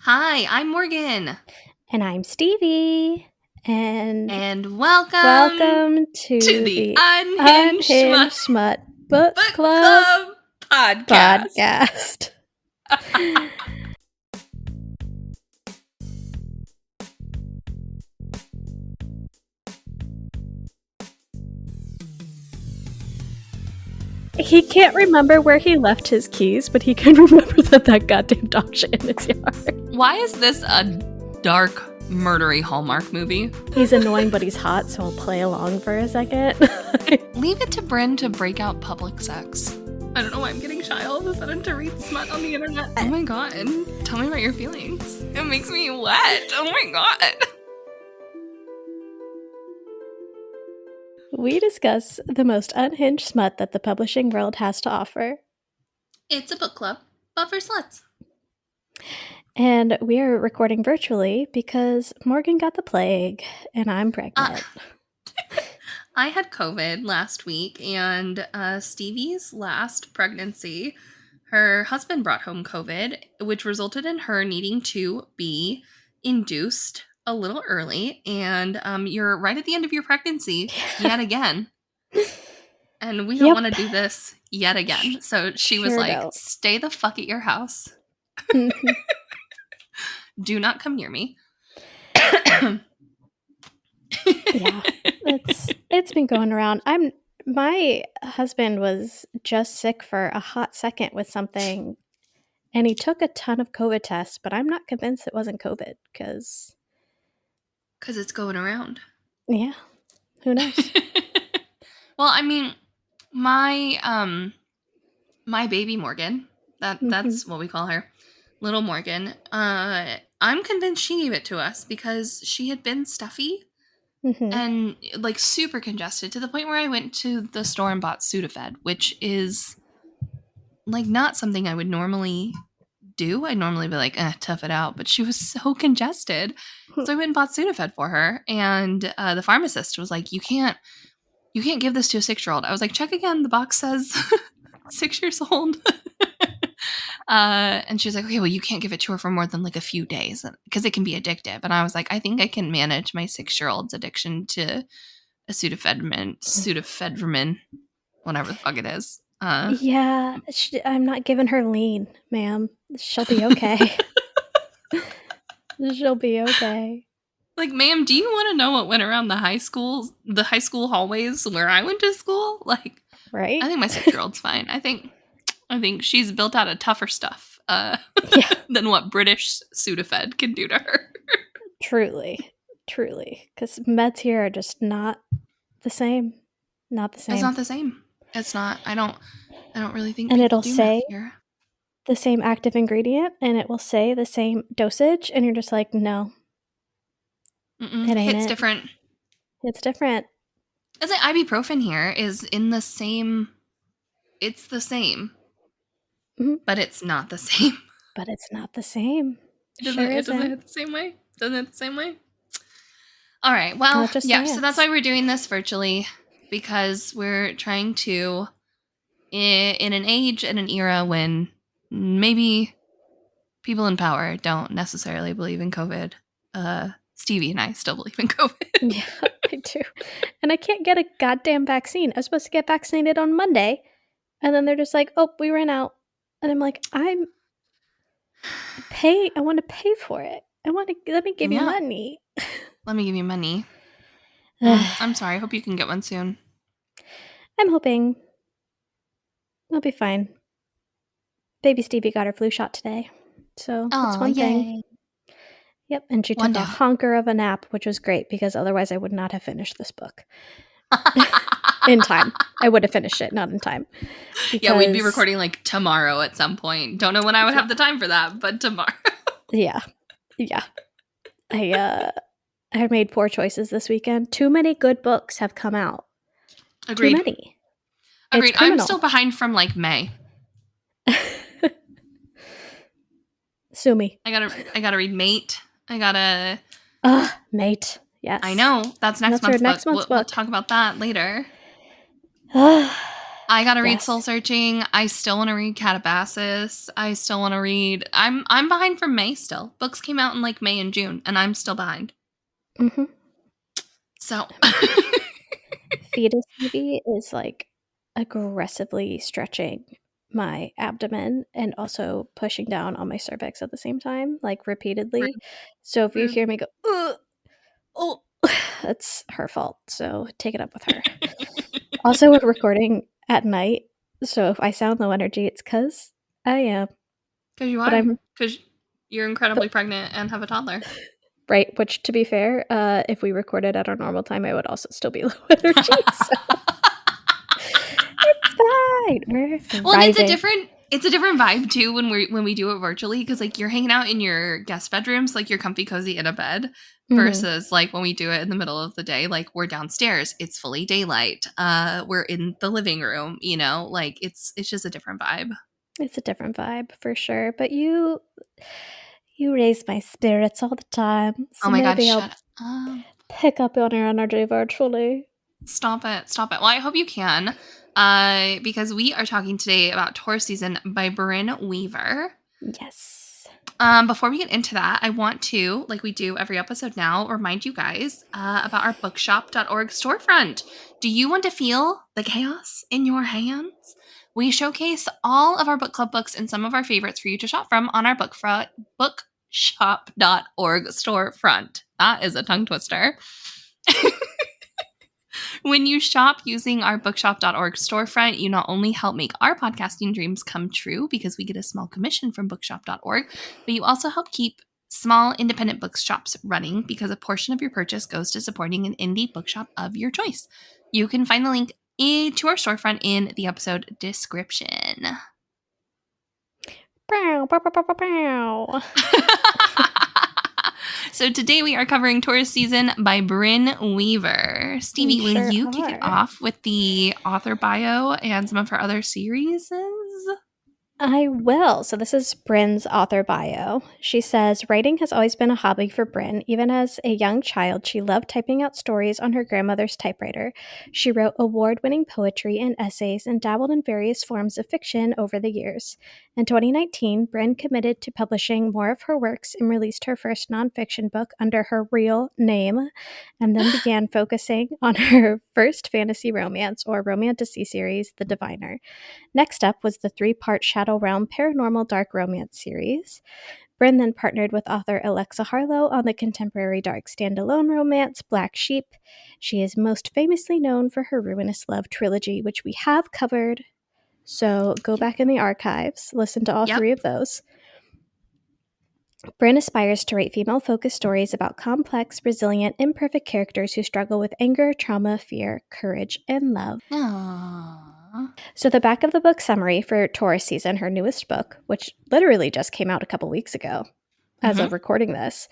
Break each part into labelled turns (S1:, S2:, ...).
S1: Hi, I'm Morgan.
S2: And I'm Stevie.
S1: And welcome
S2: to
S1: the
S2: Unhinged Smut Book Club podcast. He can't remember where he left his keys, but he can remember that goddamn dog shit in his yard.
S1: Why is this a dark, murdery Hallmark movie?
S2: He's annoying, but he's hot, so I'll play along for a second.
S1: Leave it to Brynne to break out public sex. I don't know why I'm getting shy all of a sudden to read smut on the internet. Oh my god. Tell me about your feelings. It makes me wet. Oh my god.
S2: We discuss the most unhinged smut that the publishing world has to offer.
S1: It's a book club, but for sluts.
S2: And we are recording virtually because Morgan got the plague and I'm pregnant.
S1: I had COVID last week, and Stevie's last pregnancy, her husband brought home COVID, which resulted in her needing to be induced a little early, and you're right at the end of your pregnancy yet again. And we don't want to do this yet again. So she was like, stay the fuck at your house.
S2: Mm-hmm.
S1: Do not come near me.
S2: Yeah, it's been going around. My husband was just sick for a hot second with something, and he took a ton of COVID tests, but I'm not convinced it wasn't COVID because
S1: it's going around.
S2: Yeah, who knows?
S1: Well, I mean, my baby Morgan, that's what we call her, little Morgan. I'm convinced she gave it to us because she had been stuffy. Mm-hmm. And like super congested to the point where I went to the store and bought Sudafed, which is like not something I would normally do. I'd normally be like, tough it out. But she was so congested. So I went and bought Sudafed for her. And the pharmacist was like, you can't give this to a 6-year-old. I was like, check again. The box says 6 years old. And she was like, okay, well, you can't give it to her for more than like a few days because it can be addictive. And I was like, I think I can manage my 6-year-old's addiction to a Sudafedramine, whatever the fuck it is.
S2: Yeah, I'm not giving her lean, ma'am. She'll be okay. She'll be okay.
S1: Like, ma'am, do you want to know what went around the high school hallways where I went to school? Like,
S2: right?
S1: I think my 6-year-old's fine. I think she's built out of tougher stuff than what British Sudafed can do to her. Truly.
S2: Because meds here are just not the same. Not the same.
S1: It's not the same. It's not. I don't really think.
S2: And it'll say the same active ingredient, and it will say the same dosage, and you're just like, no.
S1: It ain't it. Different.
S2: It's different.
S1: It's like ibuprofen here is in the same. It's the same. Mm-hmm. But it's not the same.
S2: But it's not the same.
S1: It doesn't hit the same way? Doesn't hit the same way? All right. Well, yeah. So that's why we're doing this virtually, because we're trying to, in an age and an era when maybe people in power don't necessarily believe in COVID, Stevie and I still believe in COVID.
S2: Yeah, I do. And I can't get a goddamn vaccine. I was supposed to get vaccinated on Monday, and then they're just like, oh, we ran out. And I'm like, I want to pay for it. Let me give you money.
S1: Let me give you money. I'm sorry. I hope you can get one soon.
S2: I'm hoping. I'll be fine. Baby Stevie got her flu shot today. So that's one thing. Yep. And she took a honker of a nap, which was great because otherwise I would not have finished this book. In time. I would have finished it, not in time.
S1: Yeah, we'd be recording like tomorrow at some point. Don't know when I would have the time for that, but tomorrow. Yeah.
S2: I made poor choices this weekend. Too many good books have come out.
S1: Agreed.
S2: Too many.
S1: Agreed. I'm still behind from like May.
S2: Sue me.
S1: I gotta read Mate.
S2: Mate. Yes.
S1: I know. That's next month's book. We'll talk about that later. I gotta read Soul Searching. I still want to read Catabasis. I still want to read. I'm behind from May still. Books came out in like May and June, and I'm still behind.
S2: Mm-hmm.
S1: So,
S2: Fetus movie is like aggressively stretching my abdomen and also pushing down on my cervix at the same time, like repeatedly.
S1: Rude.
S2: So if you hear me go, oh, that's her fault. So take it up with her. Also, we're recording at night, so if I sound low energy, it's because I am.
S1: Because you are. Because you're incredibly pregnant and have a toddler.
S2: Right, which, to be fair, if we recorded at our normal time, I would also still be low energy, so it's fine. We're thriving.
S1: Well, and it's a different vibe, too, when we do it virtually, because, like, you're hanging out in your guest bedrooms, like, you're comfy, cozy in a bed, versus, like, when we do it in the middle of the day, like, we're downstairs, it's fully daylight, we're in the living room, you know? Like, it's just a different vibe.
S2: It's a different vibe, for sure, but you raise my spirits all the time, so maybe I'll pick up on your energy virtually.
S1: Stop it. Well, I hope you can, because we are talking today about Taurus Season by Brynne Weaver.
S2: Yes.
S1: Before we get into that, I want to, like we do every episode now, remind you guys about our bookshop.org storefront. Do you want to feel the chaos in your hands? We showcase all of our book club books and some of our favorites for you to shop from on our bookshop.org storefront. That is a tongue twister. When you shop using our bookshop.org storefront, you not only help make our podcasting dreams come true because we get a small commission from bookshop.org, but you also help keep small independent bookshops running because a portion of your purchase goes to supporting an indie bookshop of your choice. You can find the link to our storefront in the episode description.
S2: Bow, bow, bow, bow, bow.
S1: So today we are covering Taurus Season by Brynne Weaver. Stevie, will you kick it off with the author bio and some of her other series?
S2: I will. So this is Brynne's author bio. She says, writing has always been a hobby for Brynne. Even as a young child, she loved typing out stories on her grandmother's typewriter. She wrote award-winning poetry and essays and dabbled in various forms of fiction over the years. In 2019, Brynne committed to publishing more of her works and released her first nonfiction book under her real name, and then began focusing on her first fantasy romance or romantasy series, The Diviner. Next up was the 3-part Shadow Realm paranormal dark romance series. Brynne then partnered with author Alexa Harlow on the contemporary dark standalone romance Black Sheep. She is most famously known for her Ruinous Love trilogy, which we have covered. So go back in the archives, listen to all 3 of those. Brynne aspires to write female-focused stories about complex, resilient, imperfect characters who struggle with anger, trauma, fear, courage, and love.
S1: Aww.
S2: So the back of the book summary for Taurus Season, her newest book, which literally just came out a couple weeks ago as of recording this.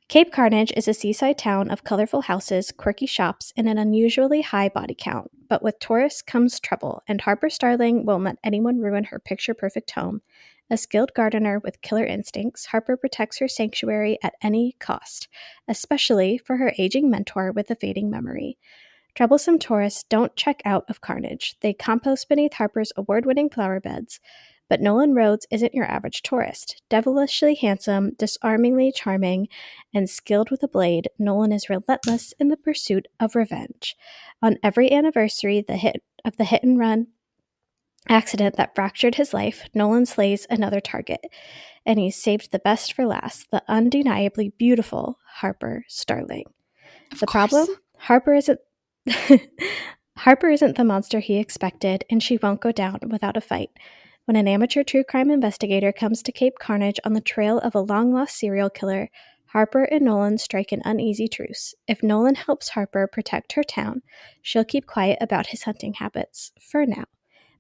S2: Cape Carnage is a seaside town of colorful houses, quirky shops, and an unusually high body count. But with Taurus comes trouble, and Harper Starling won't let anyone ruin her picture-perfect home. A skilled gardener with killer instincts, Harper protects her sanctuary at any cost, especially for her aging mentor with a fading memory. Troublesome tourists don't check out of Carnage. They compost beneath Harper's award-winning flower beds. But Nolan Rhodes isn't your average tourist. Devilishly handsome, disarmingly charming, and skilled with a blade, Nolan is relentless in the pursuit of revenge. On every anniversary the hit and run accident that fractured his life, Nolan slays another target. And he's saved the best for last, the undeniably beautiful Harper Starling. The problem? Harper isn't the monster he expected, and she won't go down without a fight. When an amateur true crime investigator comes to Cape Carnage on the trail of a long-lost serial killer, Harper and Nolan strike an uneasy truce. If Nolan helps Harper protect her town, she'll keep quiet about his hunting habits, for now.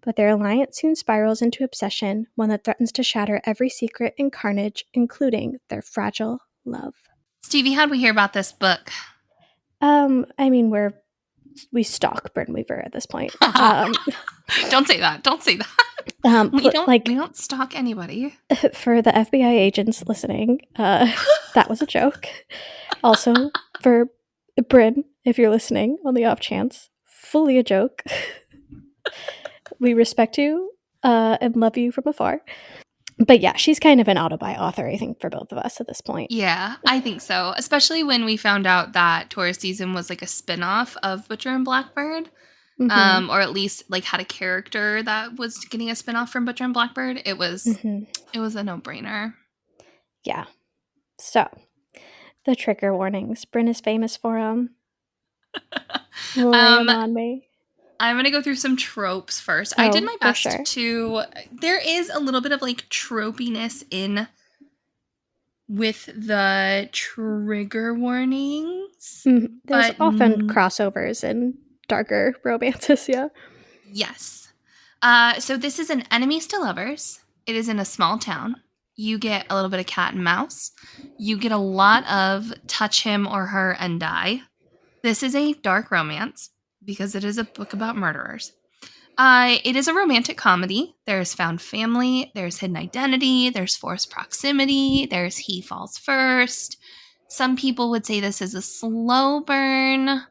S2: But their alliance soon spirals into obsession, one that threatens to shatter every secret in Carnage, including their fragile love.
S1: Stevie, how'd we hear about this book?
S2: I mean, we stalk Brynne Weaver at this point.
S1: Don't say that. We don't stalk anybody.
S2: For the FBI agents listening, that was a joke. Also, for Brynne, if you're listening on the off chance, fully a joke. we respect you and love you from afar. But yeah, she's kind of an auto-buy author, I think, for both of us at this point.
S1: Yeah, I think so. Especially when we found out that Taurus season was like a spin-off of Butcher and Blackbird.
S2: Mm-hmm.
S1: Or at least like had a character that was getting a spin-off from Butcher and Blackbird. It was a no-brainer.
S2: Yeah. So, the trigger warnings. Brynne is famous for them. Lay them on me.
S1: I'm going to go through some tropes first. I did my best
S2: sure.
S1: There is a little bit of like tropiness in with the trigger warnings.
S2: There's often crossovers in darker romances, yeah.
S1: Yes. So this is an enemies to lovers. It is in a small town. You get a little bit of cat and mouse. You get a lot of touch him or her and die. This is a dark romance because it is a book about murderers. It is a romantic comedy. There's found family. There's hidden identity. There's forced proximity. There's he falls first. Some people would say this is a slow burn.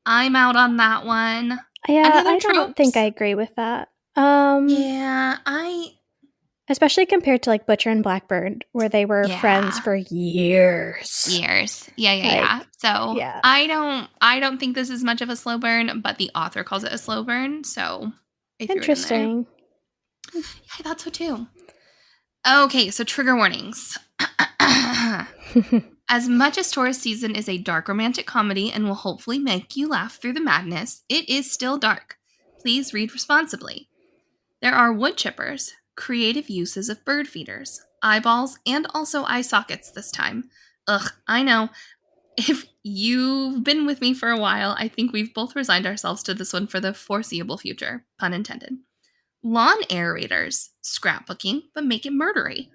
S1: I'm out on that one.
S2: Yeah, I don't think I agree with that.
S1: Yeah,
S2: especially compared to like Butcher and Blackbird, where they were friends for years.
S1: Yeah. So yeah. I don't think this is much of a slow burn, but the author calls it a slow burn. So
S2: interesting.
S1: Yeah, I thought so too. Okay, so trigger warnings. As much as Taurus season is a dark romantic comedy and will hopefully make you laugh through the madness, it is still dark. Please read responsibly. There are wood chippers, creative uses of bird feeders, eyeballs, and also eye sockets this time. Ugh, I know. If you've been with me for a while, I think we've both resigned ourselves to this one for the foreseeable future. Pun intended. Lawn aerators, scrapbooking, but make it murdery.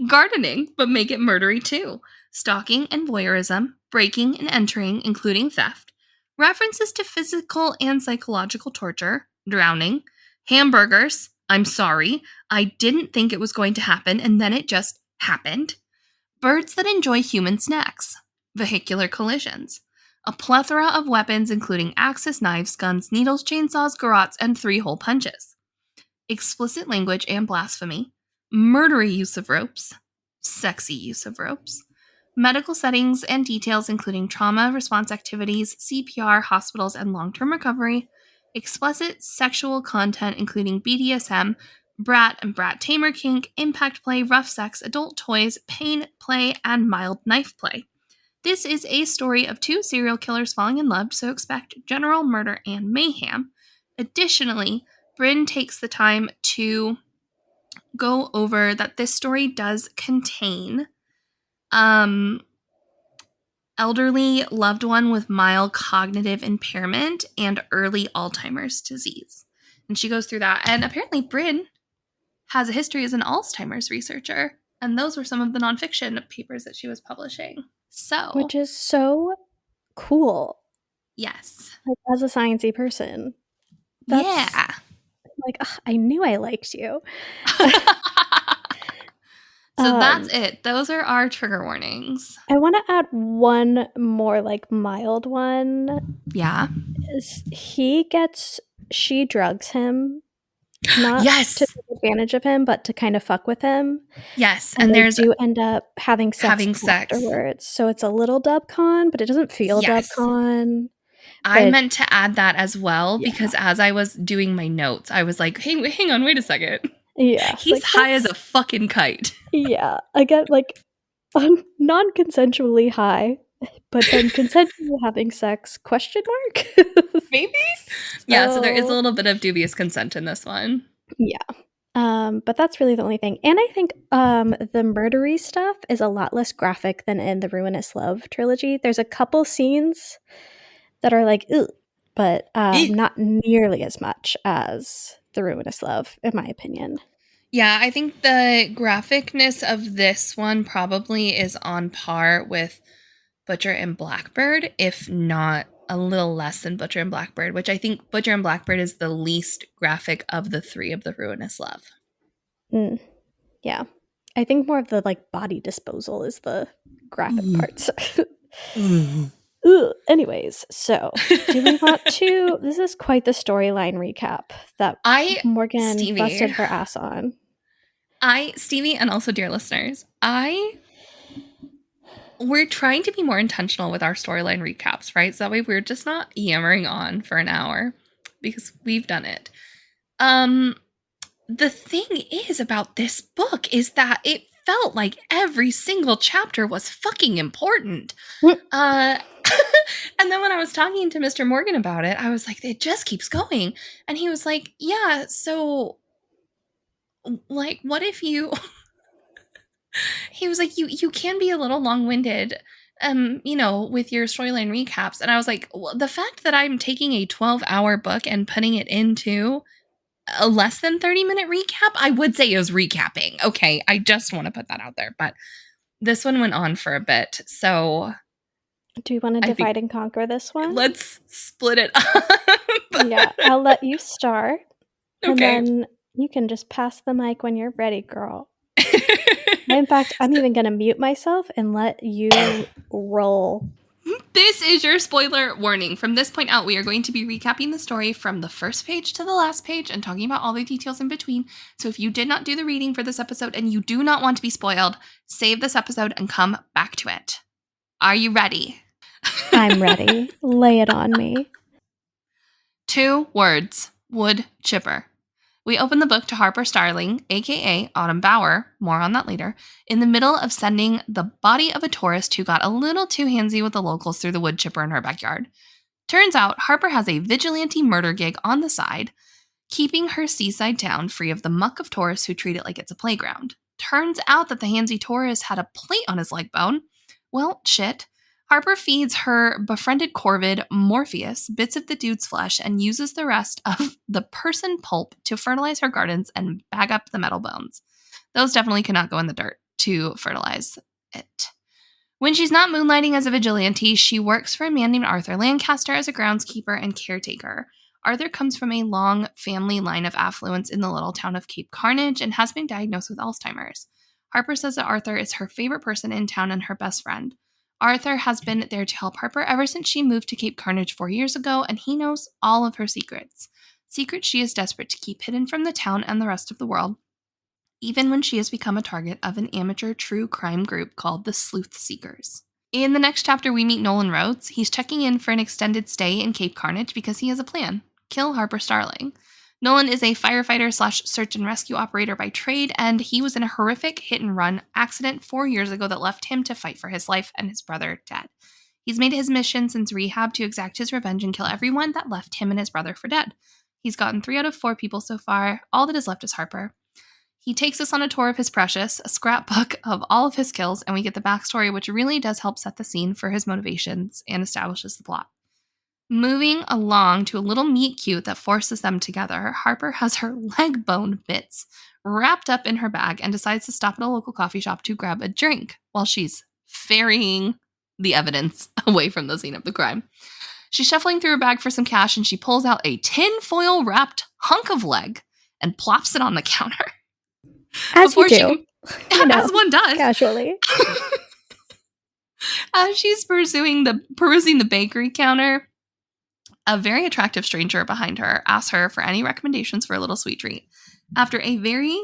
S1: Gardening, but make it murdery too. Stalking and voyeurism, breaking and entering, including theft. References to physical and psychological torture, drowning, hamburgers, I'm sorry, I didn't think it was going to happen, and then it just happened. Birds that enjoy human snacks, vehicular collisions, a plethora of weapons including axes, knives, guns, needles, chainsaws, garrotes, and 3-hole punches. Explicit language and blasphemy, murdery use of ropes, sexy use of ropes, medical settings and details including trauma response activities, CPR, hospitals, and long-term recovery, explicit sexual content including BDSM, brat and brat tamer kink, impact play, rough sex, adult toys, pain play, and mild knife play. This is a story of 2 serial killers falling in love, so expect general murder and mayhem. Additionally, Brynne takes the time to go over that this story does contain elderly loved one with mild cognitive impairment and early Alzheimer's disease. And she goes through that. And apparently Brynne has a history as an Alzheimer's researcher. And those were some of the nonfiction papers that she was publishing. So,
S2: which is so cool.
S1: Yes.
S2: Like, as a sciencey person.
S1: Yeah.
S2: Like, I knew I liked you.
S1: So that's it. Those are our trigger warnings.
S2: I want to add one more like mild one.
S1: Yeah.
S2: She drugs him. Not
S1: yes.
S2: to take advantage of him, but to kind of fuck with him.
S1: Yes.
S2: And they do end up having sex afterwards. So it's a little dubcon, but it doesn't feel dubcon.
S1: I meant to add that as well because as I was doing my notes, I was like, hey, hang on, wait a second.
S2: Yeah.
S1: He's like, high as a fucking kite.
S2: Yeah. I get like non-consensually high, but then consensually having sex, ?
S1: Maybe? Yeah, so there is a little bit of dubious consent in this one.
S2: Yeah. But that's really the only thing. And I think the murdery stuff is a lot less graphic than in the Ruinous Love trilogy. There's a couple scenes that are like, ugh, but not nearly as much as the Ruinous Love, in my opinion.
S1: Yeah, I think the graphicness of this one probably is on par with Butcher and Blackbird, if not a little less than Butcher and Blackbird, which I think Butcher and Blackbird is the least graphic of the 3 of the Ruinous Love.
S2: Yeah. I think more of the like body disposal is the graphic parts. Anyways, so do we want to... This is quite the storyline recap that Morgan
S1: Stevie,
S2: busted her ass on.
S1: Stevie, and also dear listeners, we're trying to be more intentional with our storyline recaps, right? So that way we're just not yammering on for an hour because we've done it. The thing is about this book is that it felt like every single chapter was fucking important. And then when I was talking to Mr. Morgan about it, I was like, it just keeps going. And he was like, yeah, so like, what if you... He was like, you can be a little long-winded, with your storyline recaps. And I was like, well, the fact that I'm taking a 12-hour book and putting it into a less than 30-minute recap, I would say it was recapping. Okay, I just want to put that out there. But this one went on for a bit, so...
S2: Do you want to divide and conquer this one?
S1: Let's split it up.
S2: Yeah, I'll let you start.
S1: Okay.
S2: And then you can just pass the mic when you're ready, girl. In fact, I'm even going to mute myself and let you roll.
S1: This is your spoiler warning. From this point out, we are going to be recapping the story from the first page to the last page and talking about all the details in between. So if you did not do the reading for this episode and you do not want to be spoiled, save this episode and come back to it. Are you ready?
S2: I'm ready. Lay it on me.
S1: 2 words. Wood chipper. We open the book to Harper Starling, aka Autumn Bower, more on that later, in the middle of sending the body of a tourist who got a little too handsy with the locals through the wood chipper in her backyard. Turns out Harper has a vigilante murder gig on the side, keeping her seaside town free of the muck of tourists who treat it like it's a playground. Turns out that the handsy tourist had a plate on his leg bone. Well, shit. Harper feeds her befriended corvid, Morpheus, bits of the dude's flesh and uses the rest of the person pulp to fertilize her gardens and bag up the metal bones. Those definitely cannot go in the dirt to fertilize it. When she's not moonlighting as a vigilante, she works for a man named Arthur Lancaster as a groundskeeper and caretaker. Arthur comes from a long family line of affluence in the little town of Cape Carnage and has been diagnosed with Alzheimer's. Harper says that Arthur is her favorite person in town and her best friend. Arthur has been there to help Harper ever since she moved to Cape Carnage 4 years ago, and he knows all of her secrets. Secrets she is desperate to keep hidden from the town and the rest of the world, even when she has become a target of an amateur true crime group called the Sleuth Seekers. In the next chapter, we meet Nolan Rhodes. He's checking in for an extended stay in Cape Carnage because he has a plan: kill Harper Starling. Nolan is a firefighter / search and rescue operator by trade, and he was in a horrific hit-and-run accident 4 years ago that left him to fight for his life and his brother dead. He's made it his mission since rehab to exact his revenge and kill everyone that left him and his brother for dead. He's gotten 3 out of 4 people so far. All that is left is Harper. He takes us on a tour of his precious, a scrapbook of all of his kills, and we get the backstory, which really does help set the scene for his motivations and establishes the plot. Moving along to a little meet cute that forces them together, Harper has her leg bone bits wrapped up in her bag and decides to stop at a local coffee shop to grab a drink while she's ferrying the evidence away from the scene of the crime. She's shuffling through her bag for some cash and she pulls out a tinfoil wrapped hunk of leg and plops it on the counter.
S2: As you do.
S1: As one does.
S2: Casually.
S1: As she's perusing the bakery counter, a very attractive stranger behind her asks her for any recommendations for a little sweet treat. After a very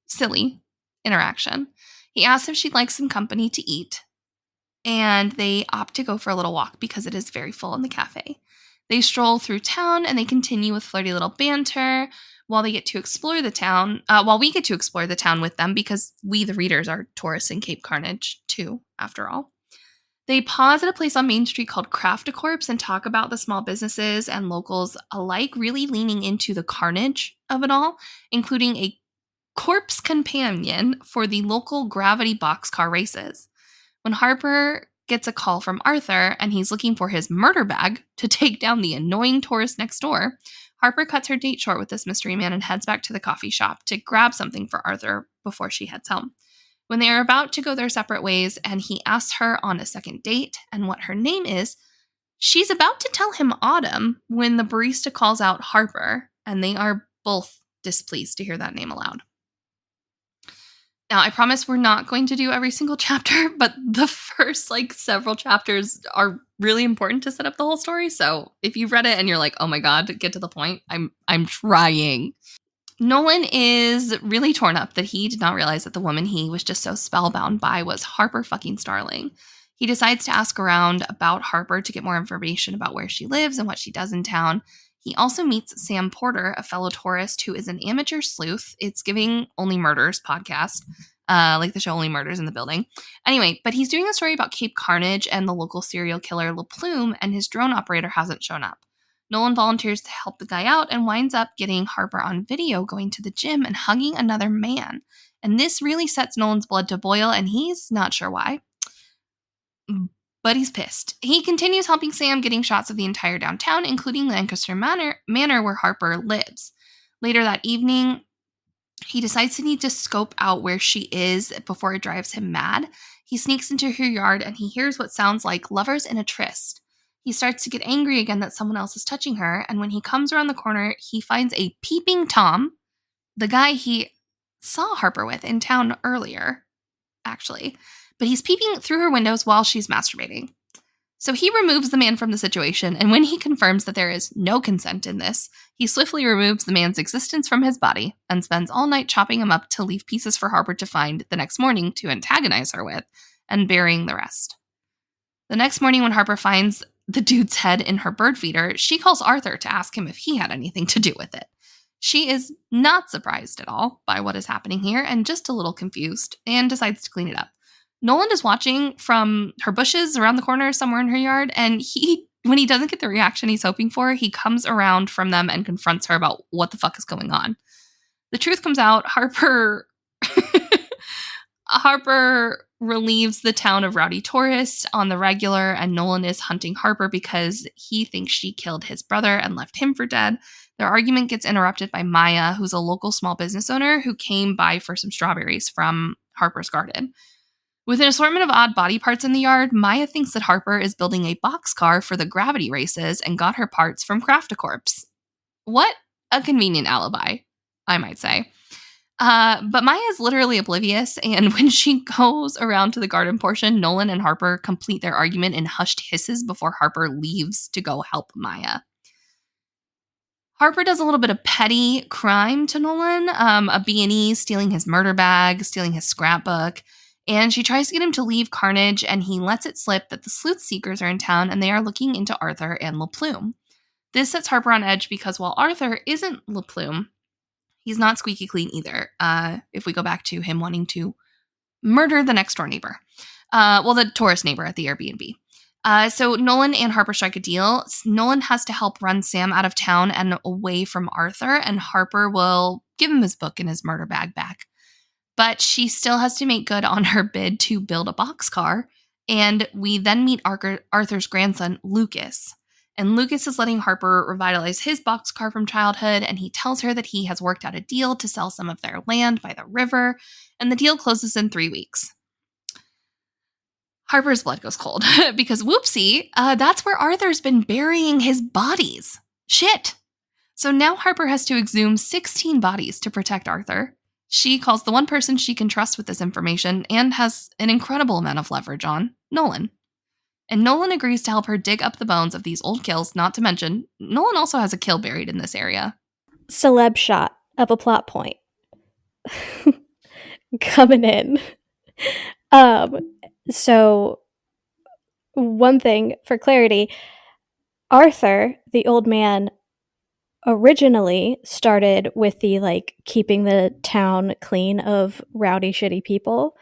S1: silly interaction, he asks if she'd like some company to eat, and they opt to go for a little walk because it is very full in the cafe. They stroll through town, and they continue with flirty little banter while they get to explore the town, while we get to explore the town with them because we, the readers, are tourists in Cape Carnage, too, after all. They pause at a place on Main Street called Craft-A-Corpse and talk about the small businesses and locals alike, really leaning into the carnage of it all, including a corpse companion for the local gravity boxcar races. When Harper gets a call from Arthur and he's looking for his murder bag to take down the annoying tourist next door, Harper cuts her date short with this mystery man and heads back to the coffee shop to grab something for Arthur before she heads home. When they are about to go their separate ways and he asks her on a second date and what her name is, she's about to tell him Autumn when the barista calls out Harper, and they are both displeased to hear that name aloud. Now, I promise we're not going to do every single chapter, but the first several chapters are really important to set up the whole story. So if you've read it and you're like, oh my God, get to the point, I'm trying. Nolan is really torn up that he did not realize that the woman he was just so spellbound by was Harper fucking Starling. He decides to ask around about Harper to get more information about where she lives and what she does in town. He also meets Sam Porter, a fellow tourist who is an amateur sleuth. It's giving Only Murders podcast, like the show Only Murders in the Building. Anyway, but he's doing a story about Cape Carnage and the local serial killer LaPlume, and his drone operator hasn't shown up. Nolan volunteers to help the guy out and winds up getting Harper on video going to the gym and hugging another man. And this really sets Nolan's blood to boil, and he's not sure why. But he's pissed. He continues helping Sam, getting shots of the entire downtown, including Lancaster Manor where Harper lives. Later that evening, he decides to need to scope out where she is before it drives him mad. He sneaks into her yard and he hears what sounds like lovers in a tryst. He starts to get angry again that someone else is touching her, and when he comes around the corner, he finds a peeping Tom, the guy he saw Harper with in town earlier, actually. But he's peeping through her windows while she's masturbating. So he removes the man from the situation, and when he confirms that there is no consent in this, he swiftly removes the man's existence from his body and spends all night chopping him up to leave pieces for Harper to find the next morning to antagonize her with, and burying the rest. The next morning when Harper finds the dude's head in her bird feeder, she calls Arthur to ask him if he had anything to do with it. She is not surprised at all by what is happening here and just a little confused, and decides to clean it up. Nolan is watching from her bushes around the corner somewhere in her yard, and when he doesn't get the reaction he's hoping for, he comes around from them and confronts her about what the fuck is going on. The truth comes out. Harper relieves the town of rowdy tourists on the regular, and Nolan is hunting Harper because he thinks she killed his brother and left him for dead. Their argument gets interrupted by Maya, who's a local small business owner who came by for some strawberries from Harper's garden. With an assortment of odd body parts in the yard, Maya thinks that Harper is building a boxcar for the gravity races and got her parts from Craft-A-Corpse. What a convenient alibi, I might say. But Maya is literally oblivious, and when she goes around to the garden portion, Nolan and Harper complete their argument in hushed hisses before Harper leaves to go help Maya. Harper does a little bit of petty crime to Nolan, a B&E stealing his murder bag, stealing his scrapbook, and she tries to get him to leave Carnage, and he lets it slip that the sleuth seekers are in town and they are looking into Arthur and LaPlume. This sets Harper on edge because while Arthur isn't LaPlume, he's not squeaky clean either, if we go back to him wanting to murder the next door neighbor. The tourist neighbor at the Airbnb. So Nolan and Harper strike a deal. Nolan has to help run Sam out of town and away from Arthur, and Harper will give him his book and his murder bag back. But she still has to make good on her bid to build a boxcar, and we then meet Arthur's grandson, Lucas. And Lucas is letting Harper revitalize his boxcar from childhood, and he tells her that he has worked out a deal to sell some of their land by the river, and the deal closes in 3 weeks. Harper's blood goes cold, because whoopsie, that's where Arthur's been burying his bodies. Shit! So now Harper has to exhume 16 bodies to protect Arthur. She calls the one person she can trust with this information and has an incredible amount of leverage on, Nolan. And Nolan agrees to help her dig up the bones of these old kills, not to mention, Nolan also has a kill buried in this area.
S2: Celeb shot of a plot point. Coming in. So, one thing for clarity, Arthur, the old man, originally started with the keeping the town clean of rowdy shitty people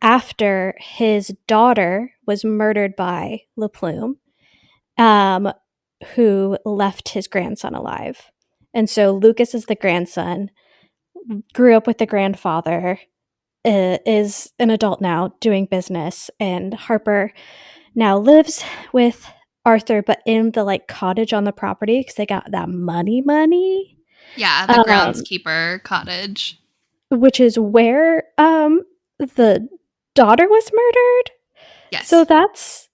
S2: after his daughter was murdered by LaPlume, who left his grandson alive. And so Lucas is the grandson, grew up with the grandfather, is an adult now doing business, and Harper now lives with Arthur, but in the cottage on the property because they got that money.
S1: Yeah, the groundskeeper cottage,
S2: which is where the daughter was murdered.
S1: Yes.
S2: So that.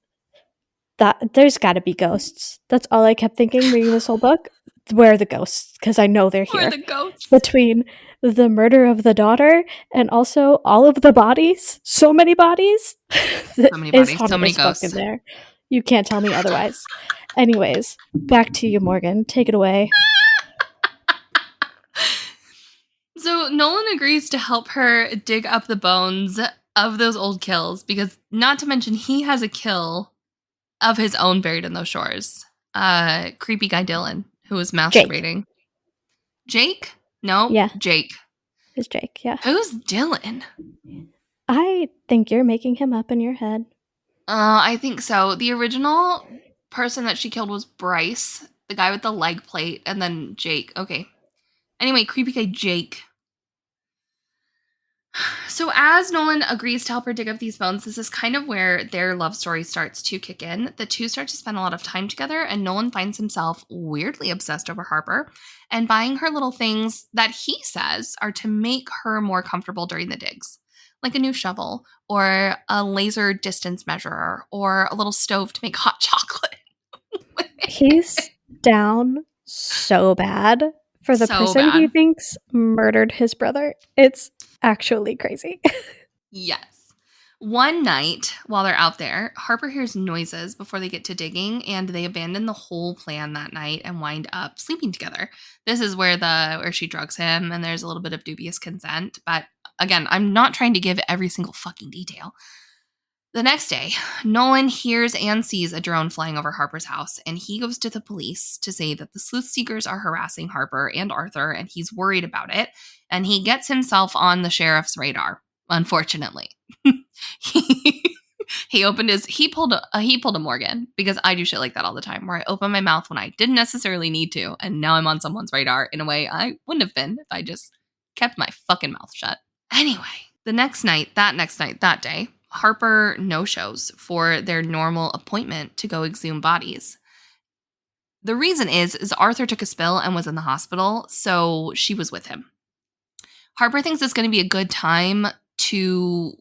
S2: There's got to be ghosts. That's all I kept thinking reading this whole book. Where are the ghosts? Because I know they're here.
S1: Where are the ghosts?
S2: Between the murder of the daughter and also all of the bodies, so many bodies,
S1: so many bodies,
S2: haunted
S1: so many
S2: as fuck
S1: ghosts
S2: in there. You can't tell me otherwise. Anyways, back to you, Morgan. Take it away.
S1: So Nolan agrees to help her dig up the bones of those old kills because, not to mention, he has a kill of his own buried in those shores. Creepy guy Dylan, who was masturbating. Jake? No,
S2: yeah.
S1: Jake.
S2: It's Jake, yeah.
S1: Who's Dylan?
S2: I think you're making him up in your head.
S1: I think so. The original person that she killed was Bryce, the guy with the leg plate, and then Jake. Okay. Anyway, creepy guy Jake. So as Nolan agrees to help her dig up these bones, this is kind of where their love story starts to kick in. The two start to spend a lot of time together, and Nolan finds himself weirdly obsessed over Harper and buying her little things that he says are to make her more comfortable during the digs, like a new shovel or a laser distance measurer or a little stove to make hot chocolate.
S2: He's down so bad for the person he thinks murdered his brother. It's actually crazy.
S1: Yes. One night, while they're out there, Harper hears noises before they get to digging, and they abandon the whole plan that night and wind up sleeping together. This is where she drugs him, and there's a little bit of dubious consent. But again, I'm not trying to give every single fucking detail. The next day, Nolan hears and sees a drone flying over Harper's house, and he goes to the police to say that the sleuth seekers are harassing Harper and Arthur, and he's worried about it, and he gets himself on the sheriff's radar, unfortunately. he pulled a Morgan, because I do shit like that all the time, where I open my mouth when I didn't necessarily need to, and now I'm on someone's radar in a way I wouldn't have been if I just kept my fucking mouth shut. Anyway, that day, Harper no-shows for their normal appointment to go exhume bodies. The reason is Arthur took a spill and was in the hospital, so she was with him. Harper thinks it's going to be a good time to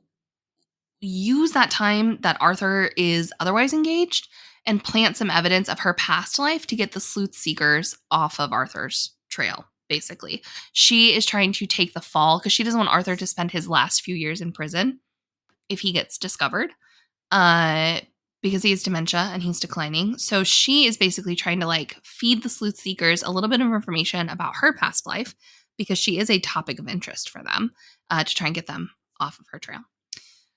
S1: use that time that Arthur is otherwise engaged and plant some evidence of her past life to get the sleuth seekers off of Arthur's trail, basically. She is trying to take the fall because she doesn't want Arthur to spend his last few years in prison if he gets discovered, because he has dementia and he's declining. So she is basically trying to feed the sleuth seekers a little bit of information about her past life because she is a topic of interest for them, to try and get them off of her trail.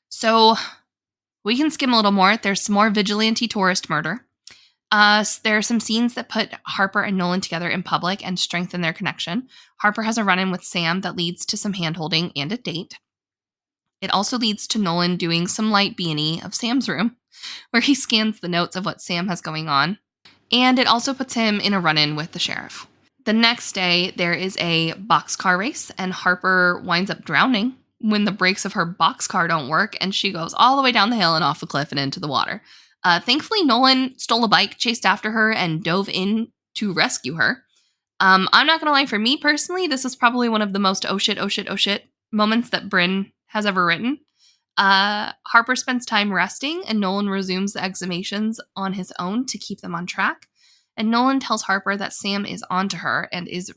S1: So we can skim a little more. There's some more vigilante tourist murder. There are some scenes that put Harper and Nolan together in public and strengthen their connection. Harper has a run-in with Sam that leads to some hand-holding and a date. It also leads to Nolan doing some light B&E of Sam's room, where he scans the notes of what Sam has going on. And it also puts him in a run-in with the sheriff. The next day, there is a boxcar race, and Harper winds up drowning when the brakes of her boxcar don't work, and she goes all the way down the hill and off a cliff and into the water. Thankfully, Nolan stole a bike, chased after her, and dove in to rescue her. I'm not going to lie, for me personally, this is probably one of the most oh shit moments that Brynne has ever written. Harper spends time resting, and Nolan resumes the exhumations on his own to keep them on track. And Nolan tells Harper that Sam is onto her and is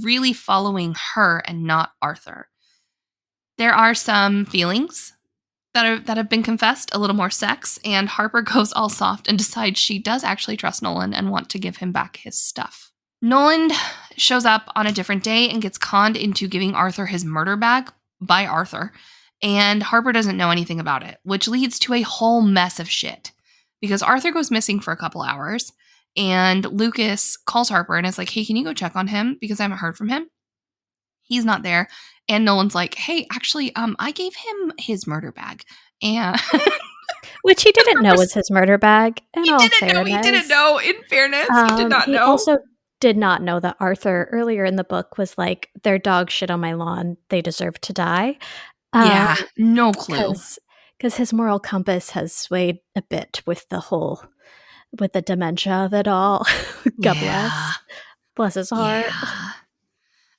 S1: really following her and not Arthur. There are some feelings that have been confessed, a little more sex, and Harper goes all soft and decides she does actually trust Nolan and want to give him back his stuff. Nolan shows up on a different day and gets conned into giving Arthur his murder bag by Arthur, and Harper doesn't know anything about it, which leads to a whole mess of shit. Because Arthur goes missing for a couple hours, and Lucas calls Harper and is like, hey, can you go check on him? Because I haven't heard from him. He's not there. And Nolan's like, hey, actually, I gave him his murder bag. And
S2: which he didn't know was his murder bag.
S1: He didn't know, in fairness. He did not know.
S2: He also did not know that Arthur, earlier in the book, was like, their dog shit on my lawn. They deserve to die.
S1: Yeah, no clue.
S2: Because his moral compass has swayed a bit with the dementia of it all. God bless. Bless his heart.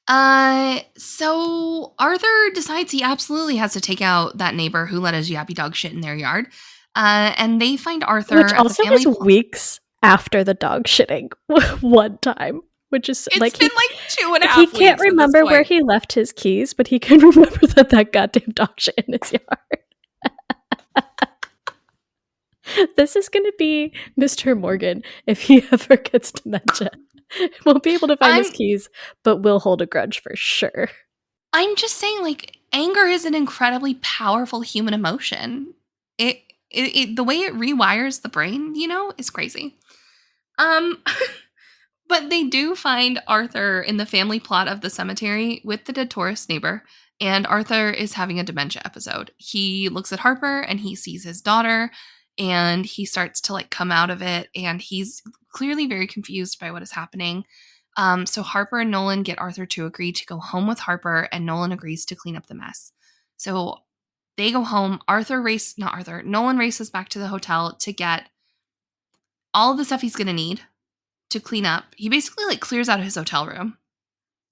S1: Yeah. So Arthur decides he absolutely has to take out that neighbor who let his yappy dog shit in their yard. And they find Arthur.
S2: Which also was weeks after the dog shitting one time. which is
S1: It's
S2: like
S1: been like 2.5
S2: he
S1: weeks.
S2: He can't remember where he left his keys, but he can remember that goddamn dog shit in his yard. This is going to be Mr. Morgan if he ever gets dementia. Won't be able to find his keys, but will hold a grudge for sure.
S1: I'm just saying, like, anger is an incredibly powerful human emotion. It the way it rewires the brain, you know, is crazy. But they do find Arthur in the family plot of the cemetery with the dead tourist neighbor, and Arthur is having a dementia episode. He looks at Harper and he sees his daughter, and he starts to like come out of it, and he's clearly very confused by what is happening. So Harper and Nolan get Arthur to agree to go home with Harper, and Nolan agrees to clean up the mess. So they go home. Nolan races back to the hotel to get all of the stuff he's going to need to clean up. He basically like clears out his hotel room.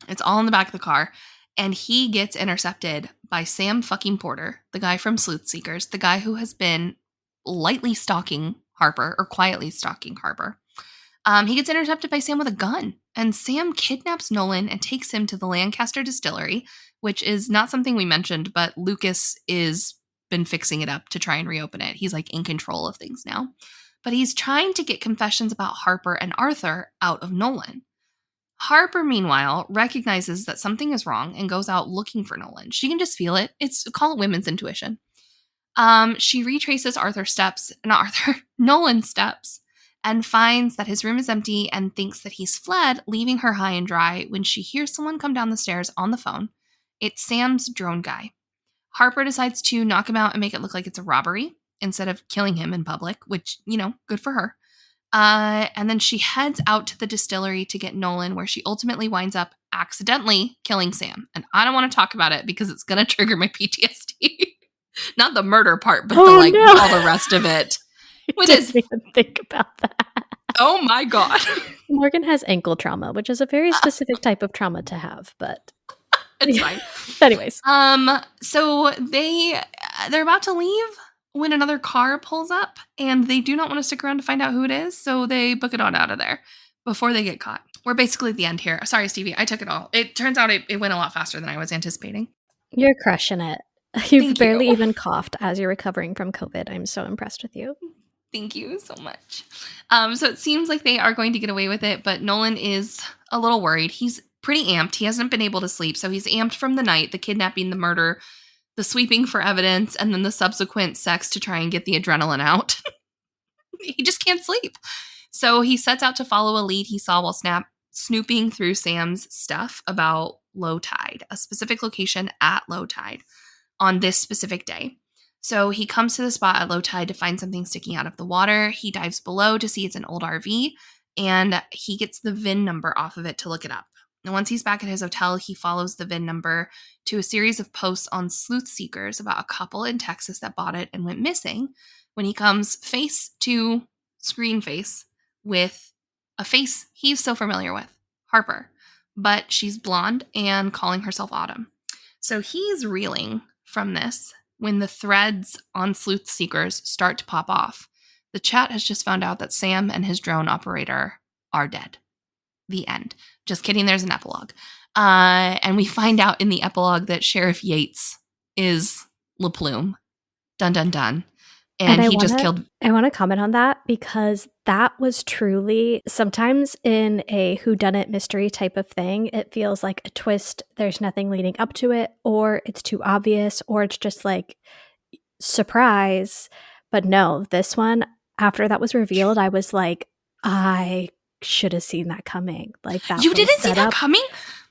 S1: It's all in the back of the car. And he gets intercepted by Sam fucking Porter, the guy from Sleuth Seekers, the guy who has been lightly stalking Harper or quietly stalking Harper. He gets intercepted by Sam with a gun, and Sam kidnaps Nolan and takes him to the Lancaster distillery, which is not something we mentioned, but Lucas is been fixing it up to try and reopen it. He's like in control of things now. But he's trying to get confessions about Harper and Arthur out of Nolan. Harper, meanwhile, recognizes that something is wrong and goes out looking for Nolan. She can just feel it. Call it women's intuition. She retraces Nolan's steps, and finds that his room is empty and thinks that he's fled, leaving her high and dry when she hears someone come down the stairs on the phone. It's Sam's drone guy. Harper decides to knock him out and make it look like it's a robbery instead of killing him in public, which, you know, good for her. And then she heads out to the distillery to get Nolan, where she ultimately winds up accidentally killing Sam. And I don't want to talk about it because it's going to trigger my PTSD. Not the murder part, but all the rest of it.
S2: I didn't even think about that.
S1: Oh my God.
S2: Morgan has ankle trauma, which is a very specific type of trauma to have, but
S1: it's fine.
S2: Anyways.
S1: So they're about to leave when another car pulls up, and they do not want to stick around to find out who it is, so they book it on out of there before they get caught. We're basically at the end here. Sorry, Stevie, I took it all. It turns out it went a lot faster than I was anticipating.
S2: You're crushing it. You've barely even coughed as you're recovering from COVID. I'm so impressed with you.
S1: Thank you so much. So it seems like they are going to get away with it, but Nolan is a little worried. He's pretty amped. He hasn't been able to sleep, so he's amped from the night, the kidnapping, the murder, the sweeping for evidence, and then the subsequent sex to try and get the adrenaline out. He just can't sleep. So he sets out to follow a lead he saw while snooping through Sam's stuff about low tide, a specific location at low tide on this specific day. So he comes to the spot at low tide to find something sticking out of the water. He dives below to see it's an old RV, and he gets the VIN number off of it to look it up. And once he's back at his hotel, he follows the VIN number to a series of posts on Sleuth Seekers about a couple in Texas that bought it and went missing, when he comes face to screen face with a face he's so familiar with, Harper. But she's blonde and calling herself Autumn. So he's reeling from this when the threads on Sleuth Seekers start to pop off. The chat has just found out that Sam and his drone operator are dead. The end. Just kidding, there's an epilogue. And we find out in the epilogue that Sheriff Yates is LaPlume. Dun, dun, dun. And he just killed...
S2: I want to comment on that, because that was truly, sometimes in a whodunit mystery type of thing, it feels like a twist. There's nothing leading up to it, or it's too obvious, or it's just like, surprise. But no, this one, after that was revealed, I was like, I should have seen that coming. Like, that
S1: you didn't see that coming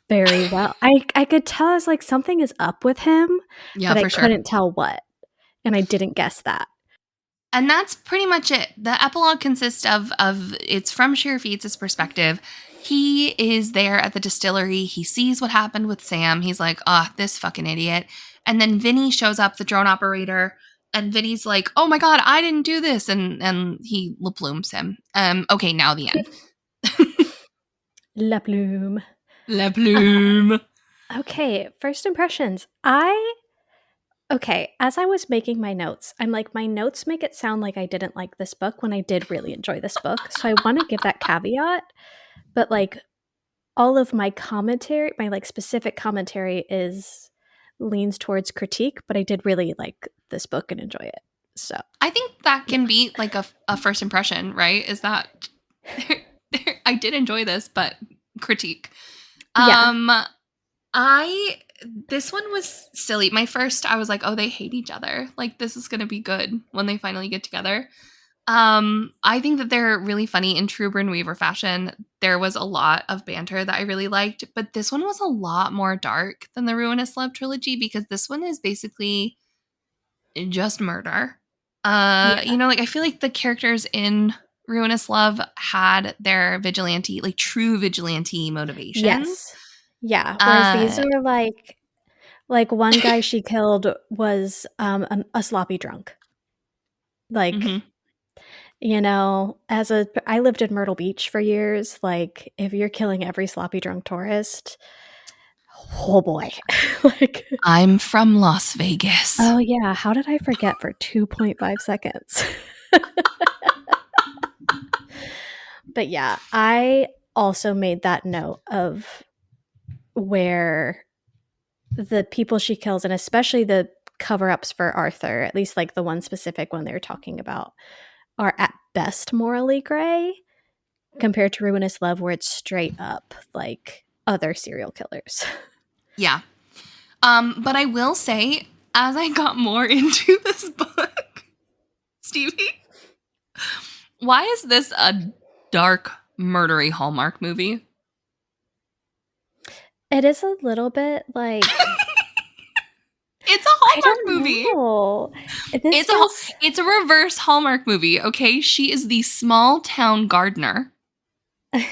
S2: very well. I could tell, I was like, something is up with him, but I couldn't tell what, and I didn't guess that.
S1: And that's pretty much it. The epilogue consists of it's from Sheriff Yates' perspective. He is there at the distillery. He sees what happened with Sam. He's like, this fucking idiot. And then Vinny shows up, the drone operator, and Vinny's like, oh my God, I didn't do this. And he LaPlumes him. Okay, now the end.
S2: LaPlume.
S1: LaPlume.
S2: Okay, first impressions. Okay, as I was making my notes, I'm like, my notes make it sound like I didn't like this book when I did really enjoy this book. So I want to give that caveat. But like, all of my commentary, my like specific commentary leans towards critique, but I did really like this book and enjoy it. So
S1: I think that can be like a first impression, right? Is that I did enjoy this, but critique.
S2: Yeah.
S1: This one was silly. My first, I was like, oh, they hate each other. Like, this is gonna be good when they finally get together. I think that they're really funny in true Brynne Weaver fashion. There was a lot of banter that I really liked, but this one was a lot more dark than the Ruinous Love trilogy because this one is basically just murder. You know, like I feel like the characters in Ruinous Love had their vigilante, like true vigilante motivations.
S2: Yes. Yeah. Whereas these are like one guy she killed was a sloppy drunk. Like, you know, I lived in Myrtle Beach for years. Like, if you're killing every sloppy drunk tourist, oh boy. Like,
S1: I'm from Las Vegas.
S2: Oh yeah, how did I forget for 2.5 seconds? But yeah, I also made that note of where the people she kills, and especially the cover-ups for Arthur, at least like the one specific one they're talking about, are at best morally gray compared to Ruinous Love, where it's straight up like other serial killers.
S1: Yeah. But I will say, as I got more into this book, Stevie, why is this a dark, murdery Hallmark movie?
S2: It is a little bit like
S1: it's a Hallmark movie. It's a reverse Hallmark movie, okay? She is the small town gardener.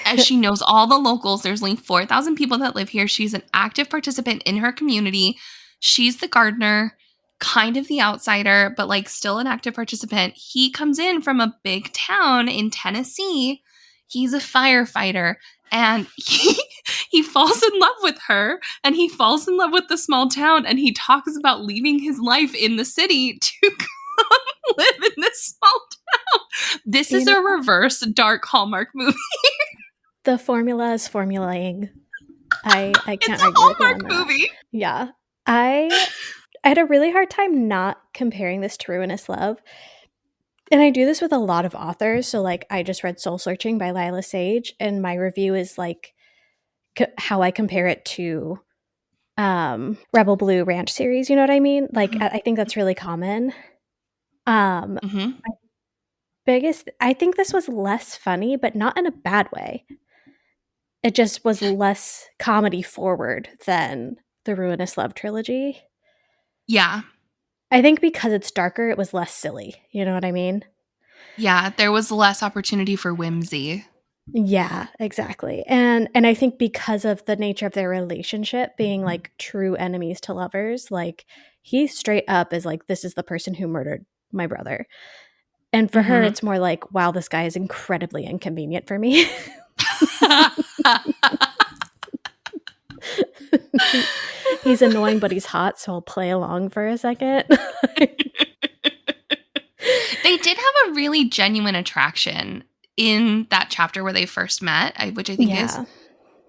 S1: As she knows all the locals, there's only 4,000 people that live here. She's an active participant in her community. She's the gardener, kind of the outsider, but like still an active participant. He comes in from a big town in Tennessee. He's a firefighter and he falls in love with her and he falls in love with the small town and he talks about leaving his life in the city to come live in this small town. This is a reverse dark Hallmark movie.
S2: The formula is formulating. I can't
S1: argue with you on that. It's a Hallmark movie.
S2: Yeah. I had a really hard time not comparing this to Ruinous Love. And I do this with a lot of authors. So like I just read Soul Searching by Lila Sage, and my review is like how I compare it to Rebel Blue Ranch series. You know what I mean? Like I think that's really common. I think this was less funny, but not in a bad way. It just was less comedy forward than the Ruinous Love trilogy.
S1: Yeah.
S2: I think because it's darker, it was less silly. You know what I mean?
S1: Yeah, there was less opportunity for whimsy.
S2: Yeah, exactly. And I think because of the nature of their relationship being like true enemies to lovers, like he straight up is like, this is the person who murdered my brother. And for her, it's more like, wow, this guy is incredibly inconvenient for me. He's annoying, but he's hot, so I'll play along for a second.
S1: They did have a really genuine attraction in that chapter where they first met, which I think is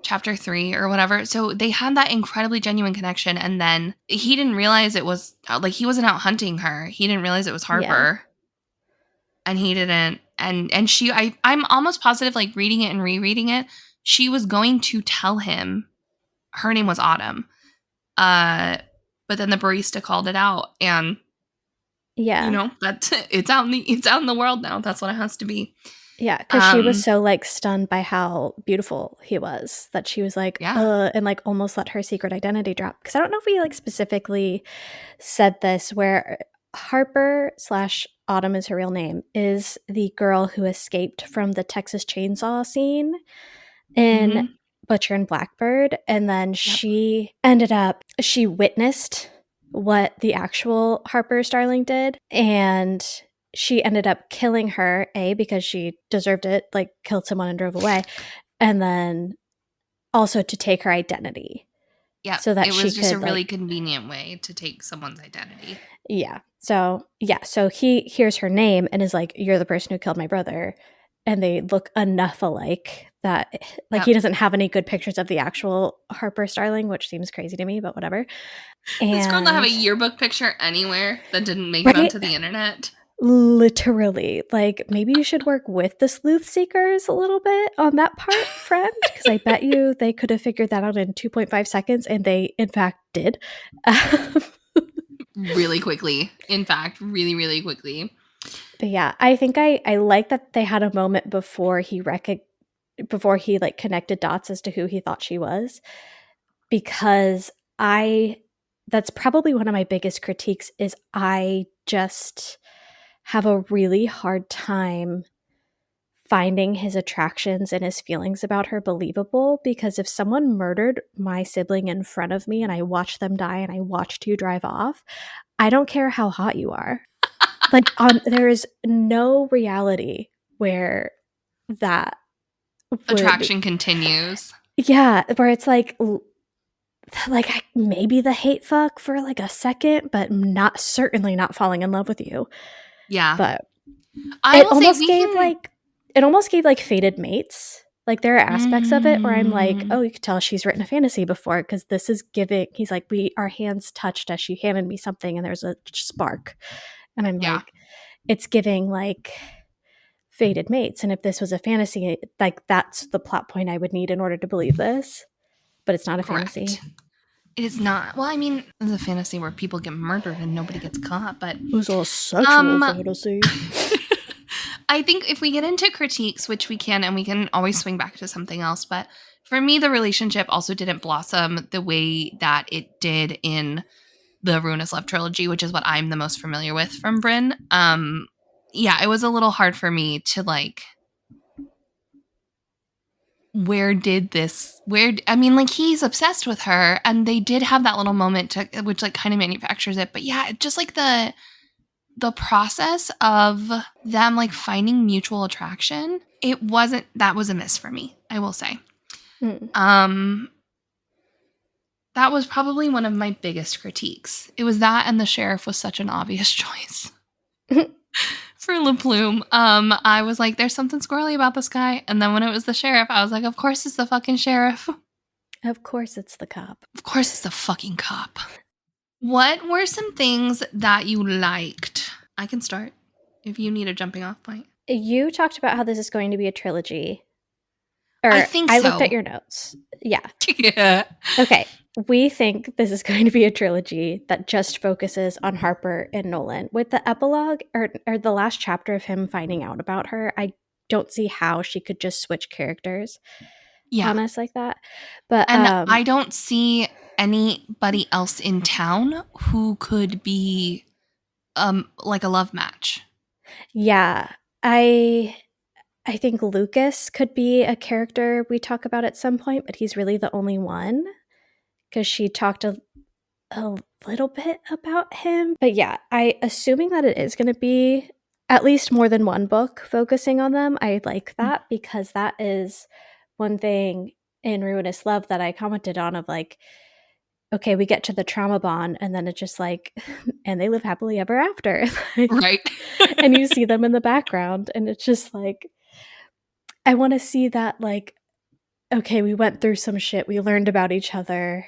S1: chapter 3 or whatever. So they had that incredibly genuine connection. And then he didn't realize it was like, he wasn't out hunting her. He didn't realize it was Harper. Yeah. And he didn't. And she, I'm almost positive, like reading it and rereading it, she was going to tell him her name was Autumn. But then the barista called it out, and you know, it's out in the world now. That's what it has to be.
S2: Yeah, because she was so like stunned by how beautiful he was that she was like, and like almost let her secret identity drop. Because I don't know if we like specifically said this, where Harper / Autumn is her real name, is the girl who escaped from the Texas Chainsaw scene in Butcher and Blackbird, and then she witnessed what the actual Harper Starling did, and she ended up killing her, because she deserved it, like killed someone and drove away, and then also to take her identity.
S1: Yeah, so that it was just a really convenient way to take someone's identity.
S2: Yeah. So he hears her name and is like, you're the person who killed my brother. and they look enough alike that he doesn't have any good pictures of the actual Harper Starling, which seems crazy to me, but whatever.
S1: This girl doesn't have a yearbook picture anywhere that didn't make it onto the internet.
S2: Literally. Like, maybe you should work with the sleuth seekers a little bit on that part, friend, because I bet you they could have figured that out in 2.5 seconds, and they, in fact, did.
S1: Really quickly. In fact, really, really quickly.
S2: But yeah, I think I like that they had a moment before he like connected dots as to who he thought she was, because that's probably one of my biggest critiques is I just have a really hard time finding his attractions and his feelings about her believable, because if someone murdered my sibling in front of me and I watched them die and I watched you drive off, I don't care how hot you are. Like, there is no reality where that
S1: attraction continues.
S2: Yeah, where it's like maybe the hate fuck for like a second, but certainly not falling in love with you.
S1: Yeah.
S2: But
S1: it
S2: almost gave like Fated Mates. Like, there are aspects of it where I'm like, oh, you could tell she's written a fantasy before, because this is giving, he's like, our hands touched as she handed me something and there's a spark. And I'm like, it's giving like Fated Mates. And if this was a fantasy, like, that's the plot point I would need in order to believe this. But it's not a fantasy.
S1: It is not. Well, I mean, it's a fantasy where people get murdered and nobody gets caught, but
S2: it was a sexual fantasy.
S1: I think if we get into critiques, which we can, and we can always swing back to something else, but for me, the relationship also didn't blossom the way that it did in the Ruinous Love trilogy, which is what I'm the most familiar with from Brynne. Yeah, it was a little hard for me to like, I mean, like, he's obsessed with her, and they did have that little moment which like kind of manufactures it, but yeah, just like the process of them like finding mutual attraction, that was a miss for me, I will say. That was probably one of my biggest critiques. It was that, and the sheriff was such an obvious choice. For Le Plume. I was like, there's something squirrely about this guy. And then when it was the sheriff, I was like, of course it's the fucking sheriff.
S2: Of course it's the cop.
S1: Of course it's the fucking cop. What were some things that you liked? I can start if you need a jumping off point.
S2: You talked about how this is going to be a trilogy.
S1: I think so.
S2: I looked at your notes. Yeah.
S1: Yeah.
S2: Okay. We think this is going to be a trilogy that just focuses on Harper and Nolan. With the epilogue or the last chapter of him finding out about her, I don't see how she could just switch characters on us like that. But
S1: I don't see anybody else in town who could be like a love match.
S2: Yeah. I think Lucas could be a character we talk about at some point, but he's really the only one, because she talked a little bit about him. But yeah, assuming that it is going to be at least more than one book focusing on them, I like that, because that is one thing in Ruinous Love that I commented on, of like, okay, we get to the trauma bond, and then it's just like, and they live happily ever after.
S1: Right.
S2: And you see them in the background, and it's just like, I want to see that, like, okay, we went through some shit, we learned about each other,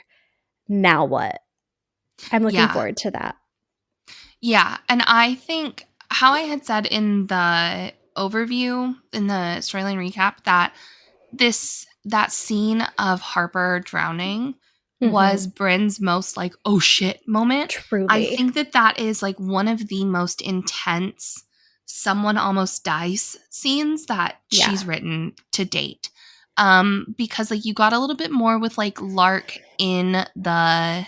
S2: now what? I'm looking forward to that. Yeah,
S1: and I think how I had said in the overview, in the storyline recap, that that scene of Harper drowning was Brynne's most like, oh shit moment.
S2: Truly.
S1: I think that is like one of the most intense someone almost dies scenes that she's written to date. Because like you got a little bit more with like Lark in the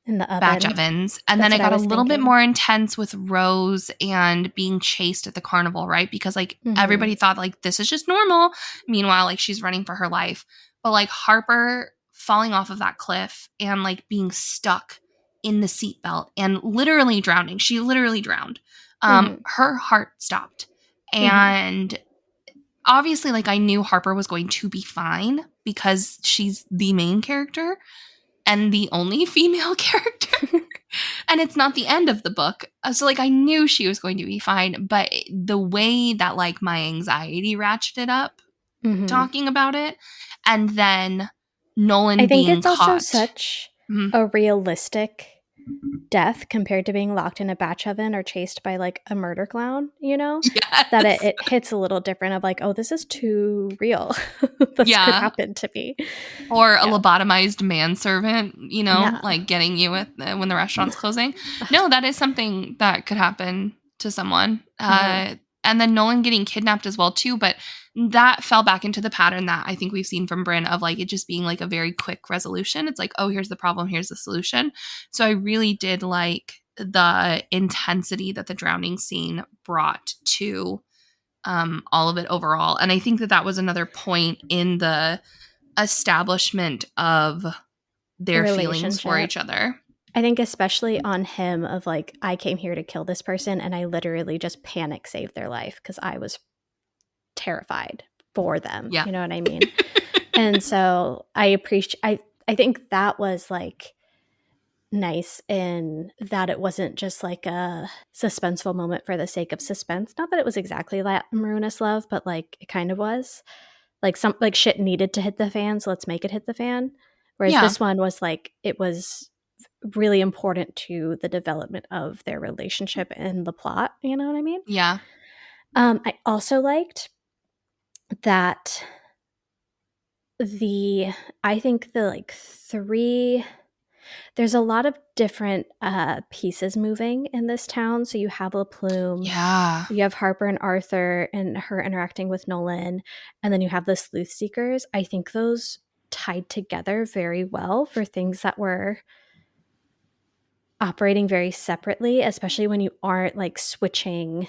S1: batch ovens, and then it got a little bit more intense with Rose and being chased at the carnival, right? Because like everybody thought like this is just normal. Meanwhile, like she's running for her life. But like Harper falling off of that cliff and like being stuck in the seatbelt and literally drowning. She literally drowned. Her heart stopped. And obviously, like, I knew Harper was going to be fine because she's the main character. and the only female character. And it's not the end of the book. So, like, I knew she was going to be fine. But the way that, like, my anxiety ratcheted up talking about it, and then Nolan being caught.
S2: I think it's also such a realistic death compared to being locked in a batch oven or chased by, like, a murder clown, you know?
S1: Yes.
S2: That it hits a little different of, like, oh, this is too real. This could happen to me.
S1: Or a lobotomized manservant, you know, like getting you when the restaurant's closing. No, that is something that could happen to someone. And then Nolan getting kidnapped as well, too. But that fell back into the pattern that I think we've seen from Brynne of, like, it just being, like, a very quick resolution. It's like, oh, here's the problem. Here's the solution. So I really did like the intensity that the drowning scene brought to all of it overall. And I think that was another point in the establishment of their feelings for each other.
S2: I think especially on him of, like, I came here to kill this person and I literally just panic saved their life because I was terrified for them. You know what I mean? And so I think that was, like, nice in that it wasn't just like a suspenseful moment for the sake of suspense. Not that it was exactly that Marooness Love, but, like, it kind of was. Like, shit needed to hit the fan, so let's make it hit the fan. Whereas this one was, like, it was really important to the development of their relationship and the plot. You know what I mean?
S1: Yeah.
S2: I also liked that I think the, like, there's a lot of different pieces moving in this town. So you have La Plume.
S1: Yeah.
S2: You have Harper and Arthur and her interacting with Nolan. And then you have the Sleuth Seekers. I think those tied together very well for things that were operating very separately, especially when you aren't, like, switching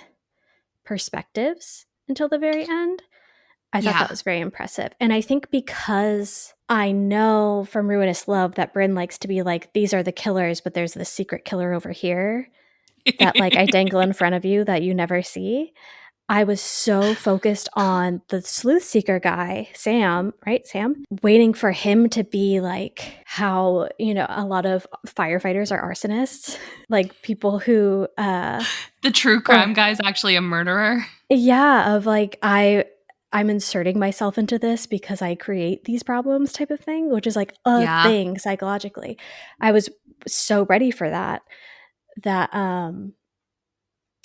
S2: perspectives until the very end. I thought that was very impressive. And I think because I know from Ruinous Love that Brynne likes to be like, these are the killers, but there's the secret killer over here that, like, I dangle in front of you that you never see. I was so focused on the sleuth seeker guy, Sam, right? Sam, waiting for him to be like how, you know, a lot of firefighters are arsonists, like people who
S1: the true crime guy is actually a murderer.
S2: Yeah, of, like, I'm inserting myself into this because I create these problems type of thing, which is, like, a thing psychologically. I was so ready for that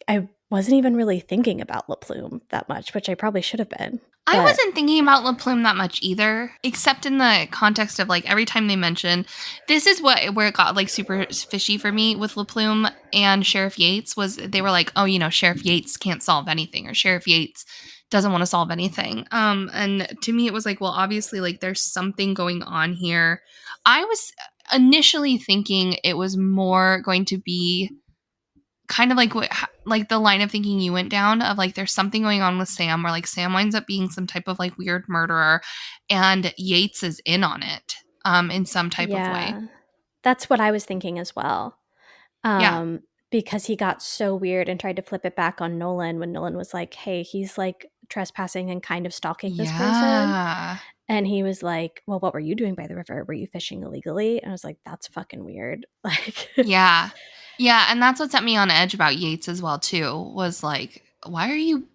S2: I wasn't even really thinking about La Plume that much, which I probably should have been.
S1: I wasn't thinking about La Plume that much either, except in the context of, like, every time they mention, this is where it got, like, super fishy for me with La Plume and Sheriff Yates was they were like, oh, you know, Sheriff Yates can't solve anything, or Sheriff Yates doesn't want to solve anything. And to me, it was like, well, obviously, like, there's something going on here. I was initially thinking it was more going to be kind of like the line of thinking you went down of, like, there's something going on with Sam where, like, Sam winds up being some type of, like, weird murderer and Yates is in on it in some type of way.
S2: That's what I was thinking as well. Because he got so weird and tried to flip it back on Nolan when Nolan was like, hey, he's, like, trespassing and kind of stalking this person. And he was like, well, what were you doing by the river? Were you fishing illegally? And I was like, that's fucking weird. Like,
S1: Yeah, and that's what set me on edge about Yates as well, too, was like, what are you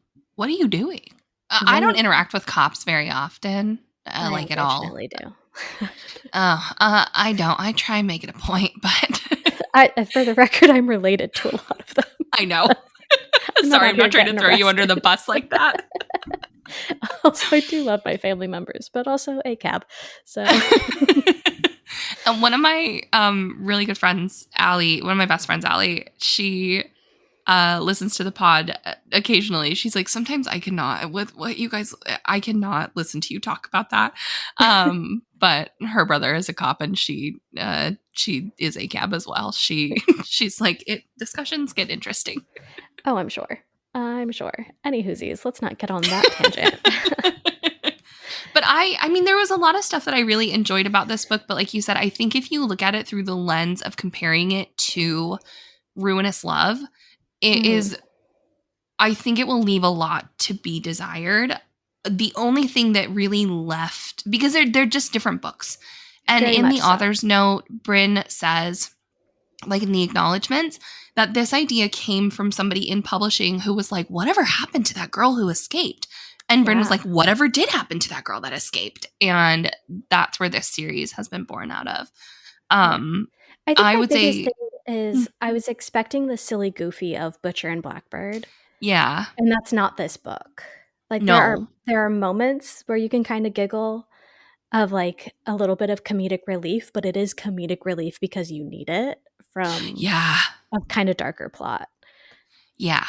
S1: doing? I don't interact with cops very often, like, at all.
S2: I unfortunately do.
S1: I don't. I try and make it a point, but...
S2: for the record, I'm related to a lot of them.
S1: I know. Sorry, I'm not trying to throw you under the bus like that.
S2: Also, I do love my family members, but also a cab. So...
S1: And one of my really good friends, Allie, one of my best friends, Allie, she listens to the pod occasionally. She's like, sometimes I cannot, with what you guys, I cannot listen to you talk about that. But her brother is a cop and she is a cab as well. She's like, discussions get interesting.
S2: Oh, I'm sure. Any whoosies, let's not get on that tangent.
S1: But I mean, there was a lot of stuff that I really enjoyed about this book. But like you said, I think if you look at it through the lens of comparing it to Ruinous Love, it is, I think it will leave a lot to be desired. The only thing that really left, because they're just different books. And
S2: Very
S1: in
S2: much
S1: the
S2: so.
S1: author's note, Brynne says, like in the acknowledgments, that this idea came from somebody in publishing who was like, whatever happened to that girl who escaped? And Brynne was like, whatever did happen to that girl that escaped? And that's where this series has been born out of.
S2: I think
S1: I
S2: my
S1: would
S2: biggest
S1: say
S2: thing is I was expecting the silly goofy of Butcher and Blackbird.
S1: Yeah.
S2: And that's not this book. Like
S1: No.
S2: there are moments where you can kind of giggle of like a little bit of comedic relief, but it is comedic relief because you need it from a kind of darker plot.
S1: Yeah.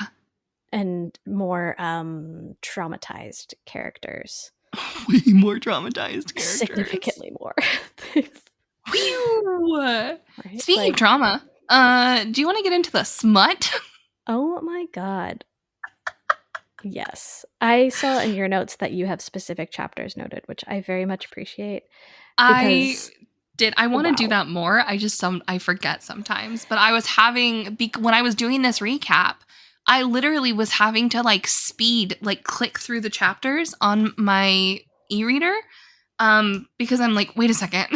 S2: And more traumatized characters.
S1: Way more traumatized characters.
S2: Significantly more.
S1: Whew.
S2: Right?
S1: Speaking of trauma, do you want to get into the smut?
S2: Oh my god. Yes. I saw in your notes that you have specific chapters noted, which I very much appreciate.
S1: I want to do that more. I forget sometimes. But I was when I was doing this recap, I literally was having to click through the chapters on my e-reader because I'm like, wait a second.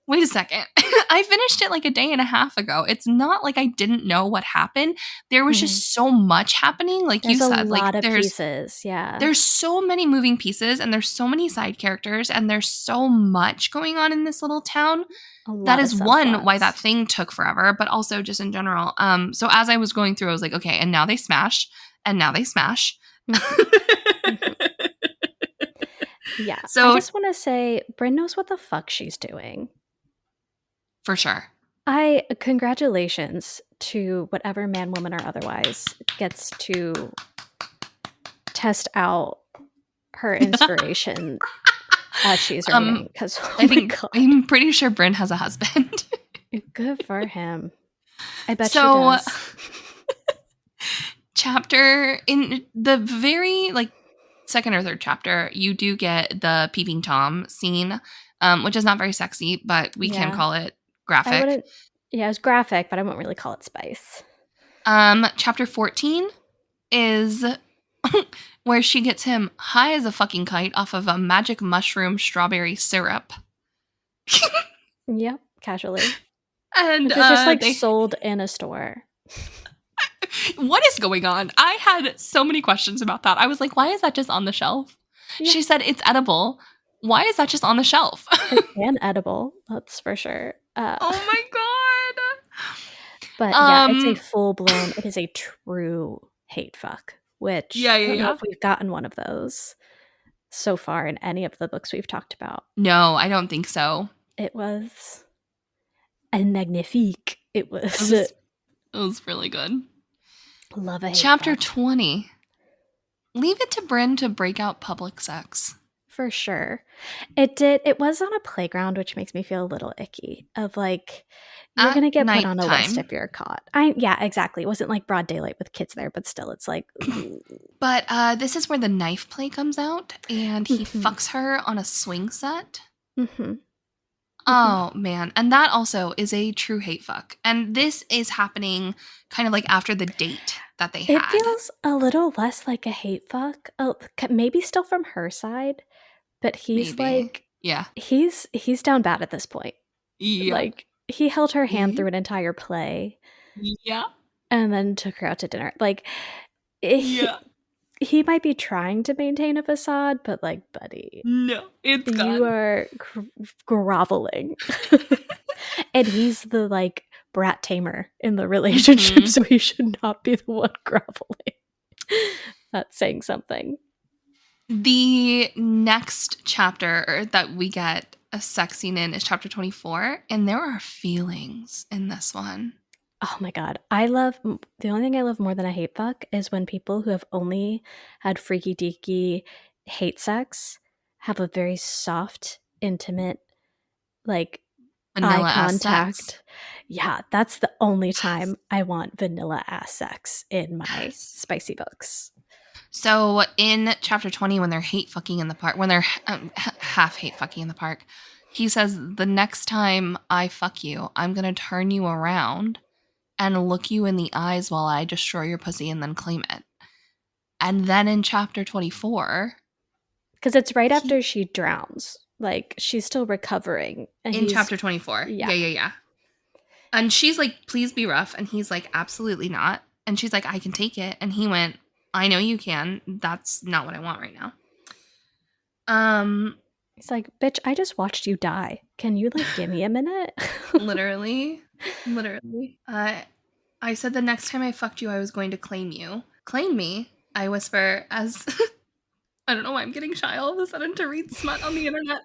S1: Wait a second. I finished it like a day and a half ago. It's not like I didn't know what happened. There was just so much happening. Like you said,
S2: there's a lot of pieces. Yeah.
S1: There's so many moving pieces and there's so many side characters and there's so much going on in this little town. That is one, why that thing took forever, but also just in general. So as I was going through, I was like, okay, and now they smash, and now they smash.
S2: Yeah. So I just want to say, Brynne knows what the fuck she's doing.
S1: For sure.
S2: Congratulations to whatever man, woman, or otherwise gets to test out her inspiration as she's writing. Because
S1: I'm pretty sure Brynne has a husband.
S2: Good for him. I bet she does.
S1: Chapter in the very second or third chapter, you do get the peeping Tom scene, which is not very sexy, but we can call it graphic.
S2: It was graphic, but I wouldn't really call it spice.
S1: Chapter 14 is where she gets him high as a fucking kite off of a magic mushroom strawberry syrup.
S2: Yep, casually.
S1: And
S2: it's just sold in a store.
S1: What is going on? I had so many questions about that. I was like, why is that just on the shelf? Yeah. She said it's edible. Why is that just on the shelf?
S2: It's edible, that's for sure.
S1: Oh my god.
S2: But yeah, it's a full-blown, it is a true hate fuck, which I don't know if we've gotten one of those so far in any of the books we've talked about.
S1: No, I don't think so.
S2: It was magnifique. It was
S1: really good.
S2: Love a hate
S1: Chapter
S2: fuck.
S1: 20. Leave it to Brynne to break out public sex.
S2: For sure. It was on a playground, which makes me feel a little icky of you're going to get put on a list if you're caught. Yeah, exactly. It wasn't like broad daylight with kids there, but still it's like.
S1: But this is where the knife play comes out and he fucks her on a swing set. Oh, man. And that also is a true hate fuck. And this is happening kind of after the date that they had.
S2: It feels a little less like a hate fuck. Oh, maybe still from her side, but he's he's down bad at this point.
S1: Yeah.
S2: He held her hand through an entire play.
S1: Yeah.
S2: And then took her out to dinner. He might be trying to maintain a facade, but buddy.
S1: No, it's gone.
S2: You are groveling. And he's the brat tamer in the relationship, so he should not be the one groveling. That's saying something.
S1: The next chapter that we get a sex scene in is chapter 24, and there are feelings in this one.
S2: Oh my god. The only thing I love more than a hate fuck is when people who have only had freaky deaky hate sex have a very soft, intimate, vanilla eye contact. Sex. Yeah, that's the only time I want vanilla ass sex in my spicy books.
S1: So in chapter 20, when they're hate fucking in the park, when they're half hate fucking in the park, he says, the next time I fuck you, I'm going to turn you around and look you in the eyes while I destroy your pussy and then claim it. And then in chapter 24...
S2: Because it's right after she drowns. like she's still recovering. And
S1: in chapter 24. Yeah. And she's like, please be rough. And he's like, absolutely not. And she's like, I can take it. And he went, I know you can. That's not what I want right now.
S2: He's like, bitch, I just watched you die. Can you like give me a minute?
S1: Literally. I said the next time I fucked you, I was going to claim you. Claim me, I whisper as I don't know why I'm getting shy all of a sudden to read smut on the internet.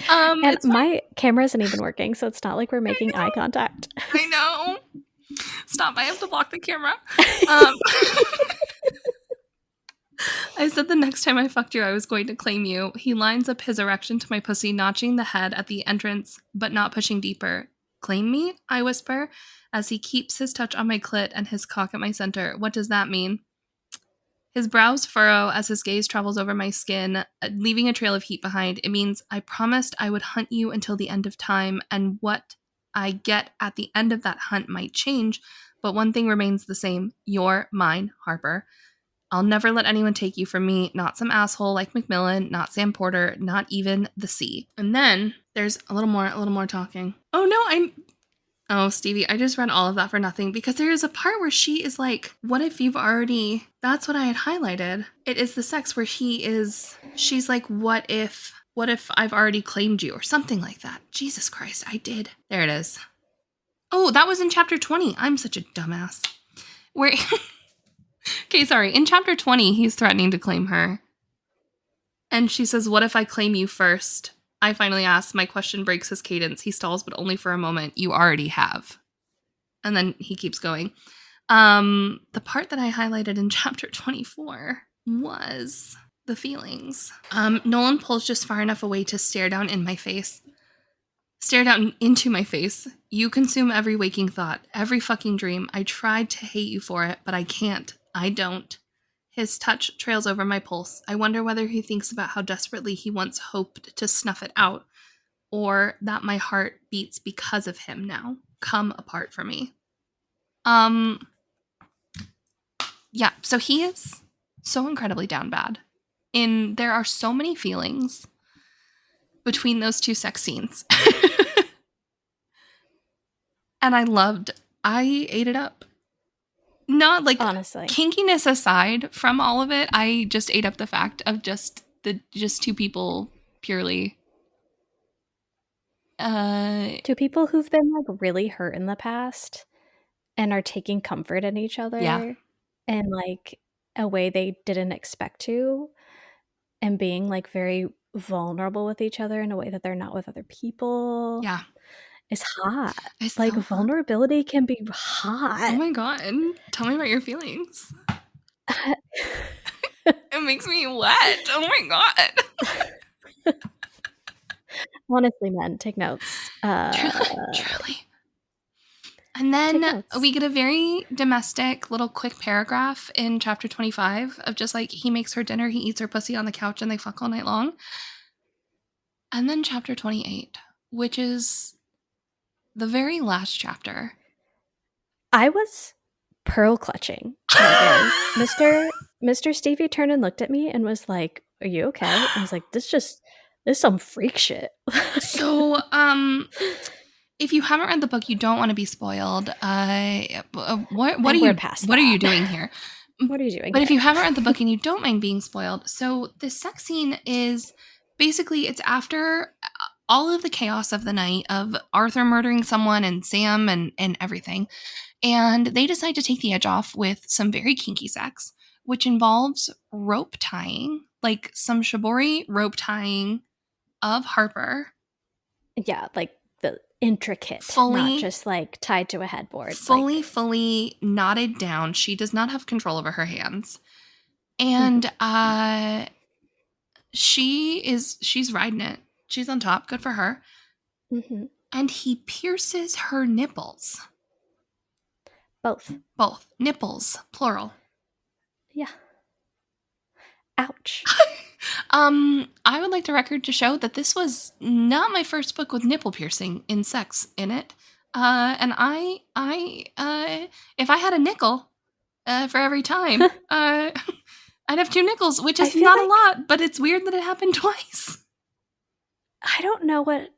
S2: And my camera isn't even working, so it's not like we're making eye contact.
S1: I know. Stop, I have to block the camera. I said the next time I fucked you, I was going to claim you. He lines up his erection to my pussy, notching the head at the entrance, but not pushing deeper. Claim me? I whisper, as he keeps his touch on my clit and his cock at my center. What does that mean? His brows furrow as his gaze travels over my skin, leaving a trail of heat behind. It means I promised I would hunt you until the end of time, and what I get at the end of that hunt might change, but one thing remains the same. You're mine, Harper. I'll never let anyone take you from me, not some asshole like Macmillan, not Sam Porter, not even the sea. And then there's a little more talking. Oh, Stevie, I just read all of that for nothing because there is a part where she is like, what if you've already, that's what I had highlighted. It is the sex where she's like, what if I've already claimed you or something like that. Jesus Christ, I did. There it is. Oh, that was in chapter 20. I'm such a dumbass. Where, okay, sorry. In chapter 20, he's threatening to claim her. And she says, what if I claim you first? I finally ask. My question breaks his cadence. He stalls, but only for a moment. You already have. And then he keeps going. The part that I highlighted in chapter 24 was the feelings. Nolan pulls just far enough away to stare down into my face. You consume every waking thought, every fucking dream. I tried to hate you for it, but I can't. I don't. His touch trails over my pulse. I wonder whether he thinks about how desperately he once hoped to snuff it out, or that my heart beats because of him now. Come apart from me. Yeah, so he is so incredibly down bad. There are so many feelings between those two sex scenes. And I ate it up. Not like, honestly, kinkiness aside from all of it, I just ate up the fact of just two people purely.
S2: Two people who've been like really hurt in the past and are taking comfort in each other in like a way they didn't expect to, and being like very vulnerable with each other in a way that they're not with other people.
S1: Yeah.
S2: It's hot. It's like so vulnerability hot. Can be hot.
S1: Oh my God. Tell me about your feelings. It makes me wet. Oh my God.
S2: Honestly, men, take notes.
S1: Truly. And then we get a very domestic little quick paragraph in chapter 25 of just like, he makes her dinner, he eats her pussy on the couch, and they fuck all night long. And then chapter 28, which is the very last chapter.
S2: I was pearl clutching. Mr. Stevie turned and looked at me and was like, "Are you okay?" I was like, "This is some freak shit."
S1: So, if you haven't read the book, you don't want to be spoiled. What are you doing here?
S2: What are you doing?
S1: But if you haven't read the book and you don't mind being spoiled, so the sex scene is basically, it's after all of the chaos of the night of Arthur murdering someone and Sam and everything. And they decide to take the edge off with some very kinky sex, which involves rope tying, like some shibori rope tying of Harper.
S2: Yeah, like the intricate, not just like tied to a headboard.
S1: Fully knotted down. She does not have control over her hands. And she's riding it. She's on top. Good for her.
S2: Mm-hmm.
S1: And he pierces her nipples.
S2: Both.
S1: Nipples, plural.
S2: Yeah. Ouch.
S1: I would like the record to show that this was not my first book with nipple piercing in sex in it. And I if I had a nickel for every time, I'd have 2 nickels, which is not a lot, but it's weird that it happened twice.
S2: I don't know what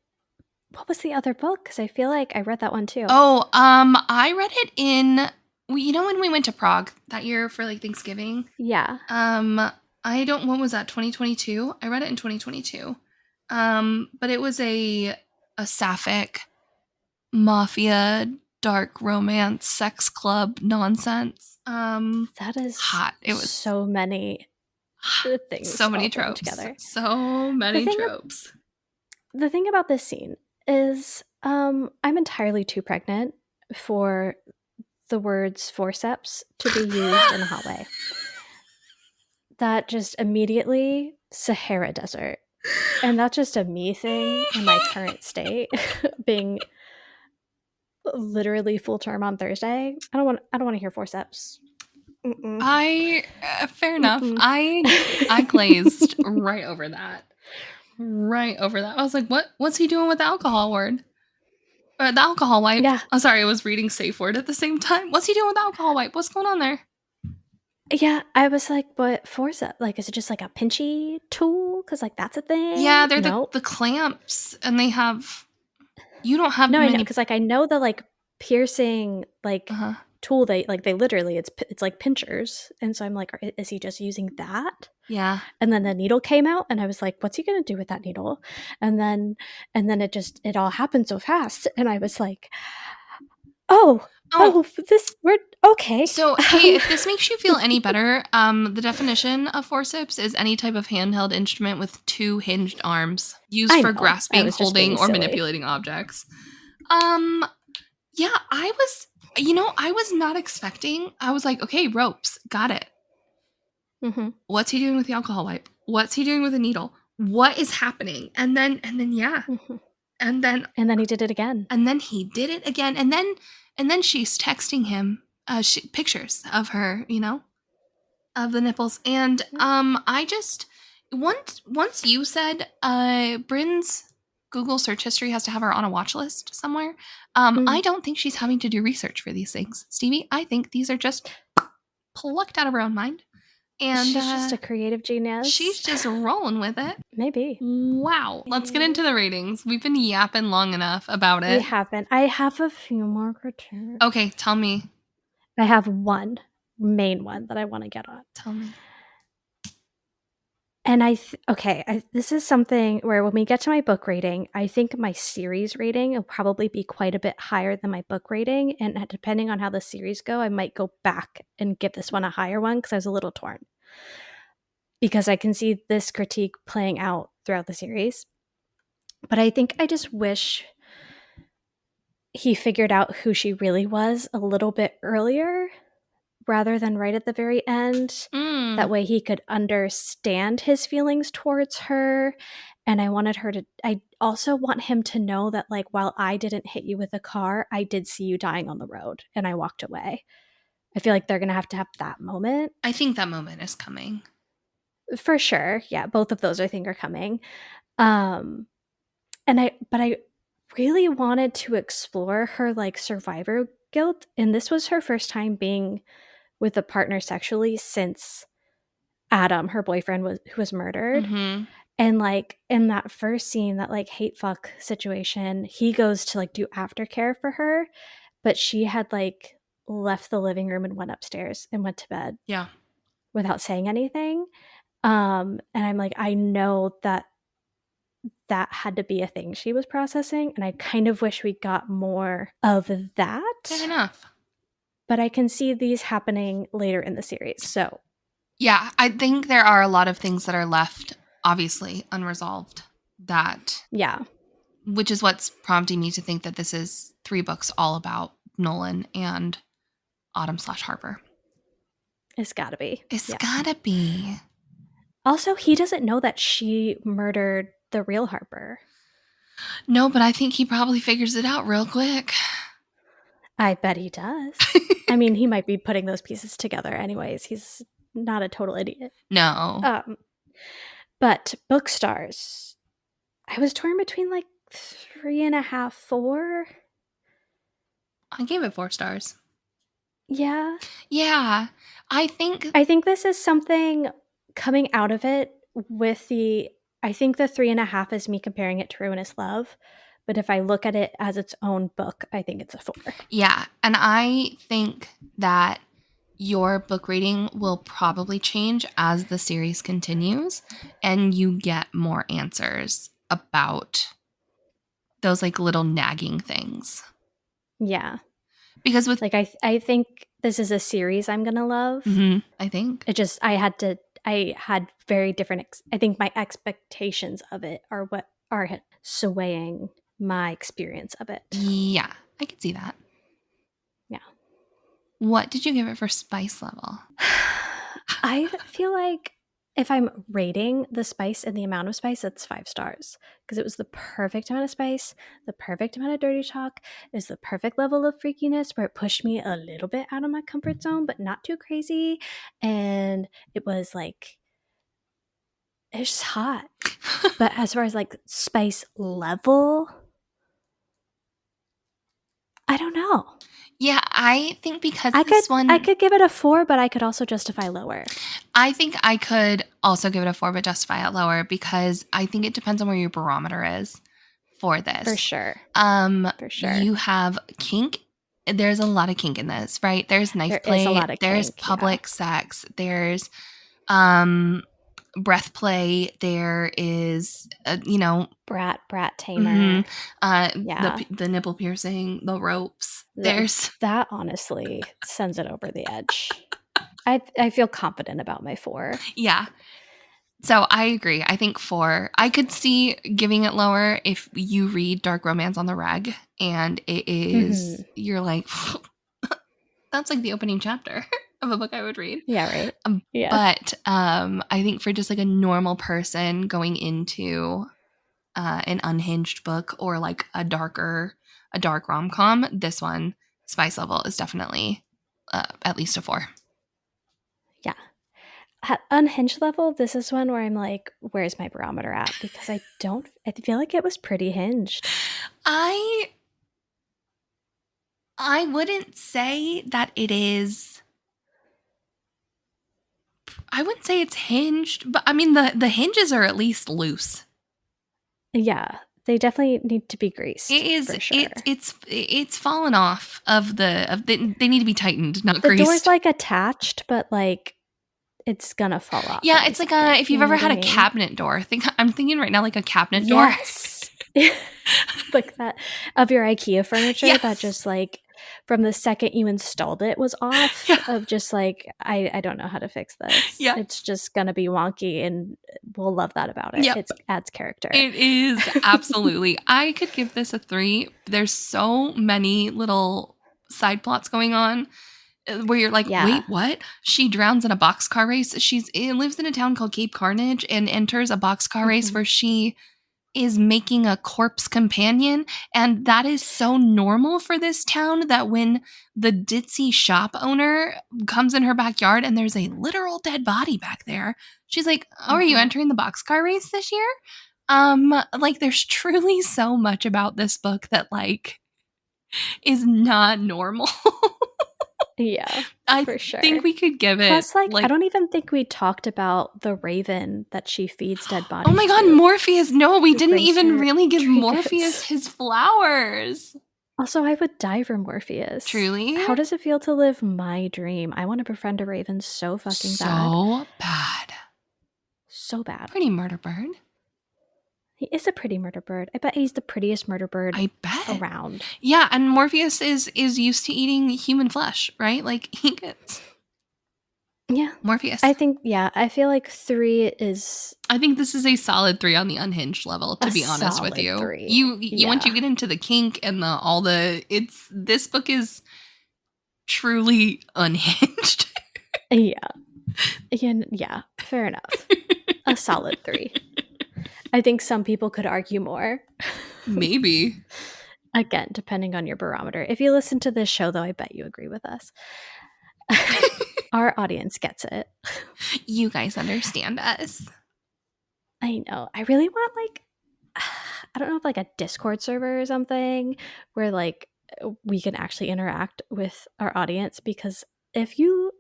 S2: was the other book, because I feel like I read that one too.
S1: Oh, I read it in, when we went to Prague that year for like Thanksgiving?
S2: Yeah.
S1: What was that, 2022? I read it in 2022. But it was a sapphic mafia dark romance sex club nonsense.
S2: That is
S1: hot. It was
S2: so many things,
S1: so many
S2: all thrown
S1: tropes
S2: together.
S1: so many tropes.
S2: The thing about this scene is I'm entirely too pregnant for the words forceps to be used in a hallway. That just immediately Sahara Desert. And that's just a me thing in my current state, being literally full term on Thursday. I don't want to hear forceps.
S1: Fair enough. I glazed right over that. Right over that. I was like, what's he doing with the alcohol word? Or the alcohol wipe.
S2: Yeah.
S1: Oh, sorry, I was reading safe word at the same time. What's he doing with the alcohol wipe? What's going on there?
S2: Yeah, I was like, but forceps, like, is it just like a pinchy tool? Because like that's a thing.
S1: Yeah, they're the clamps, and they have. You don't have
S2: I know, because like I know the like piercing like tool. They literally it's like pinchers, and so I'm like, is he just using that?
S1: Yeah.
S2: And then the needle came out, and I was like, what's he gonna do with that needle? And then it all happened so fast, and I was like, we're okay.
S1: So, hey, if this makes you feel any better, the definition of forceps is any type of handheld instrument with two hinged arms used for grasping, holding, or manipulating objects. Yeah, I was not expecting. I was like, okay, ropes, got it.
S2: Mm-hmm.
S1: What's he doing with the alcohol wipe? What's he doing with a needle? What is happening? And then, yeah.
S2: Mm-hmm.
S1: And then
S2: he did it again.
S1: And then he did it again. And then she's texting him pictures of her, of the nipples. And I just once you said Brynne's Google search history has to have her on a watch list somewhere. I don't think she's having to do research for these things, Stevie. I think these are just plucked out of her own mind. And
S2: she's just a creative genius.
S1: She's just rolling with it.
S2: Maybe.
S1: Wow. Let's get into the ratings. We've been yapping long enough about it.
S2: We haven't. I have a few more critiques.
S1: Okay, tell me.
S2: I have one main one that I want to get on.
S1: Tell me.
S2: And this is something where when we get to my book rating, I think my series rating will probably be quite a bit higher than my book rating. And depending on how the series go, I might go back and give this one a higher one because I was a little torn. Because I can see this critique playing out throughout the series. But I think I just wish he figured out who she really was a little bit earlier rather than right at the very end. That way he could understand his feelings towards her. And I also want him to know that, like, while I didn't hit you with a car, I did see you dying on the road and I walked away. I feel like they're going to have that moment.
S1: I think that moment is coming.
S2: For sure. Yeah, both of those I think are coming. But I really wanted to explore her like survivor guilt. And this was her first time being with a partner sexually since Adam, her boyfriend, who was murdered.
S1: Mm-hmm.
S2: And like in that first scene, that like hate fuck situation, he goes to like do aftercare for her, but she had like left the living room and went upstairs and went to bed.
S1: Yeah.
S2: Without saying anything. And I'm like, I know that had to be a thing she was processing, and I kind of wish we got more of that.
S1: Fair enough.
S2: But I can see these happening later in the series. So
S1: yeah, I think there are a lot of things that are left, obviously, unresolved. Which is what's prompting me to think that this is 3 books all about Nolan and Autumn/Harper.
S2: It's gotta be.
S1: Gotta be.
S2: Also, he doesn't know that she murdered the real Harper.
S1: No, but I think he probably figures it out real quick.
S2: I bet he does. I mean, he might be putting those pieces together anyways. He's not a total idiot.
S1: No.
S2: But book stars. I was torn between like 3.5, 4.
S1: I gave it 4 stars.
S2: Yeah.
S1: Yeah. I think
S2: this is something coming out of it with the I think the 3.5 is me comparing it to Ruinous Love. But if I look at it as its own book, I think it's a 4.
S1: Yeah. And I think that your book rating will probably change as the series continues and you get more answers about those like little nagging things.
S2: Yeah.
S1: Because with
S2: like I think this is a series I'm gonna love.
S1: I think
S2: it just I had very different I think my expectations of it are what are swaying my experience of it.
S1: Yeah, I can see that.
S2: Yeah.
S1: What did you give it for spice level?
S2: I feel like if I'm rating the spice and the amount of spice, it's 5 stars because it was the perfect amount of spice, the perfect amount of dirty talk, is the perfect level of freakiness where it pushed me a little bit out of my comfort zone, but not too crazy. And it was like, it's just hot. But as far as like spice level, I don't know.
S1: Yeah, I think because
S2: I could give it a 4, but I could also justify lower.
S1: I think I could also give it a 4, but justify it lower because I think it depends on where your barometer is for this.
S2: For sure. For sure.
S1: You have kink. There's a lot of kink in this, right? There's knife play.
S2: Is a lot of
S1: there's
S2: kink,
S1: public sex. There's breath play. There is,
S2: brat tamer.
S1: The nipple piercing, the ropes.
S2: That honestly sends it over the edge. I feel confident about my 4.
S1: Yeah. So I agree. I think 4. I could see giving it lower if you read Dark Romance on the Reg and it is, you're like, that's like the opening chapter of a book I would read.
S2: Yeah, right. Yeah.
S1: But I think for just like a normal person going into an unhinged book or like a dark rom-com, this one, spice level, is definitely at least a 4.
S2: Yeah. At unhinged level, this is one where I'm like, where's my barometer at? Because I feel like it was pretty hinged.
S1: I wouldn't say that it is. I wouldn't say it's hinged, but I mean the hinges are at least loose.
S2: Yeah, they definitely need to be greased.
S1: It is.
S2: For sure.
S1: It's fallen off of the. They need to be tightened, not
S2: the
S1: greased.
S2: The door's like attached, but like it's gonna fall off.
S1: Yeah, it's like if you've ever had a cabinet door. I'm thinking right now like a cabinet door.
S2: Yes. Like that of your IKEA furniture. Yes. That just like from the second you installed it was off. Yeah. Of just like I don't know how to fix this. Yeah. It's just gonna be wonky and we'll love that about it. Yep. It adds character.
S1: It is, absolutely. I could give this a 3. There's so many little side plots going on where you're like, wait, what? She drowns in a boxcar race. Lives in a town called Cape Carnage and enters a boxcar race where she is making a corpse companion. And that is so normal for this town that when the ditzy shop owner comes in her backyard and there's a literal dead body back there, she's like, oh, are you entering the boxcar race this year? Like there's truly so much about this book that like is not normal.
S2: Yeah, for sure.
S1: I think we could give it.
S2: Plus, like, I don't even think we talked about the raven that she feeds dead bodies.
S1: Oh my God, Morpheus! No, we didn't even really give Morpheus his flowers.
S2: Also, I would die for Morpheus.
S1: Truly?
S2: How does it feel to live my dream? I want to befriend a raven so fucking bad.
S1: So bad.
S2: So bad.
S1: Pretty murder bird.
S2: He is a pretty murder bird. I bet he's the prettiest murder bird around.
S1: Yeah, and Morpheus is used to eating human flesh, right? Like he gets.
S2: Yeah.
S1: Morpheus.
S2: I think, I feel like 3 is.
S1: I think this is a solid 3 on the unhinged level, to be honest with you.
S2: 3.
S1: You once you get into the kink and this book is truly unhinged.
S2: Yeah. Yeah, fair enough. A solid 3. I think some people could argue more.
S1: Maybe.
S2: Again, depending on your barometer. If you listen to this show, though, I bet you agree with us. Our audience gets it.
S1: You guys understand us.
S2: I know. I really want, like, I don't know if like a Discord server or something where like we can actually interact with our audience, because if you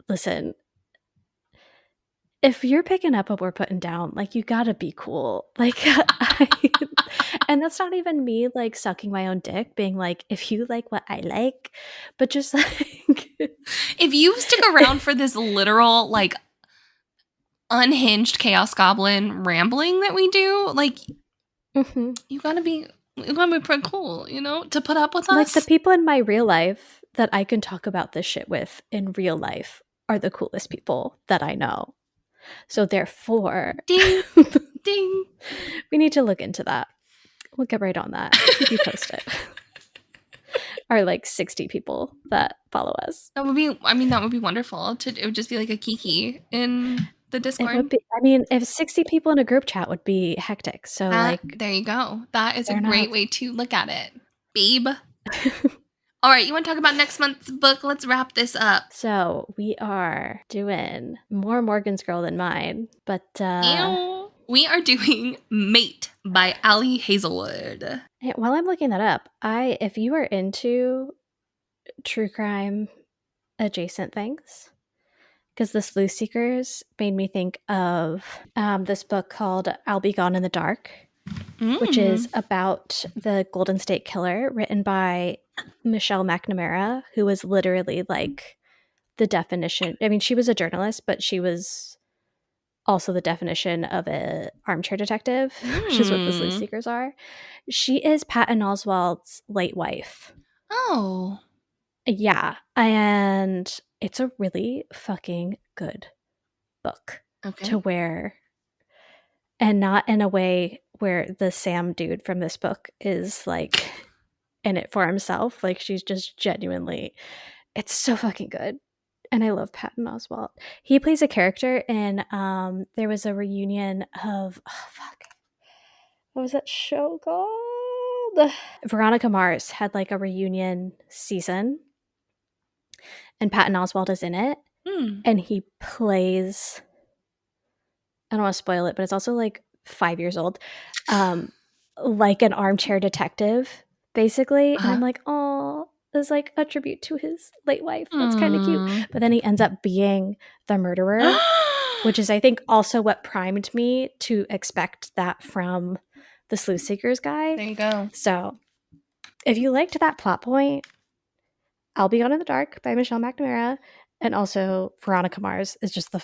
S2: listen, if you're picking up what we're putting down, like, you gotta be cool. Like, and that's not even me, like, sucking my own dick, being like, if you like what I like, but just like,
S1: if you stick around for this literal, like, unhinged chaos goblin rambling that we do, like, you gotta be pretty cool, you know, to put up with us.
S2: Like, the people in my real life that I can talk about this shit with in real life are the coolest people that I know. So therefore,
S1: ding, ding.
S2: We need to look into that. We'll get right on that. Keep you posted. Are like 60 people that follow us.
S1: That would be, I mean, that would be wonderful. It would just be like a kiki in the Discord.
S2: It would be, I mean, if 60 people in a group chat would be hectic. So like,
S1: there you go. That is a great way to look at it, babe. All right, you want to talk about next month's book? Let's wrap this up.
S2: So we are doing more Morgan's Girl than mine, but
S1: we are doing Mate by Ali Hazelwood.
S2: While I'm looking that up, if you are into true crime adjacent things, because the Sleuth Seekers made me think of this book called I'll Be Gone in the Dark, which is about the Golden State Killer, written by Michelle McNamara, who was literally like the definition. I mean, she was a journalist, but she was also the definition of an armchair detective, which is what the Sleuth Seekers are. She is Patton Oswalt's late wife.
S1: Oh.
S2: Yeah. And it's a really fucking good book.
S1: Okay.
S2: To where, and not in a way where the Sam dude from this book is like in it for himself. Like, she's just genuinely, it's so fucking good. And I love Patton Oswalt. He plays a character in, there was a reunion of, what was that show called? Veronica Mars had like a reunion season, and Patton Oswalt is in it. And he plays, I don't want to spoil it, but it's also like 5 years old, like an armchair detective, basically. And I'm like, oh, is like a tribute to his late wife. That's kind of cute. But then he ends up being the murderer, which is, I think, also what primed me to expect that from the Sleuth Seekers guy.
S1: There you go.
S2: So if you liked that plot point, I'll Be Gone in the Dark by Michelle McNamara, and also Veronica Mars is just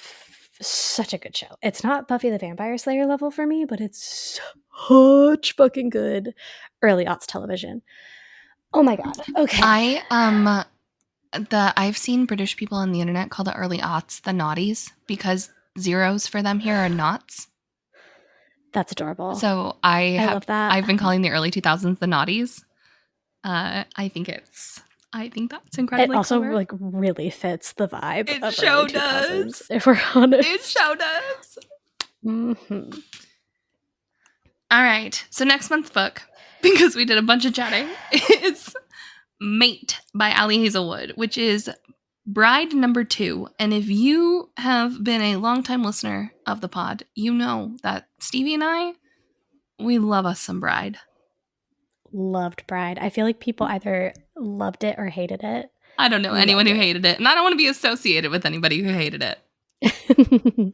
S2: such a good show. It's not Buffy the Vampire Slayer level for me, but it's such fucking good early aughts television. Oh my god. Okay.
S1: I've seen British people on the internet call the early aughts the naughties, because zeros for them here are knots.
S2: That's adorable.
S1: So I
S2: love that.
S1: I've been calling the early 2000s the naughties. I think that's incredibly
S2: It also
S1: clever.
S2: like really fits the vibe
S1: it
S2: of
S1: show
S2: early 2000s,
S1: does.
S2: if we're honest.
S1: It show does.
S2: Mm-hmm.
S1: All right. So next month's book, because we did a bunch of chatting, is Mate by Ali Hazelwood, which is Bride number 2. And if you have been a longtime listener of the pod, you know that Stevie and I, we love us some Bride.
S2: Loved Bride. I feel like people either loved it or hated it.
S1: I don't know anyone who hated it, and I don't want to be associated with anybody who hated it.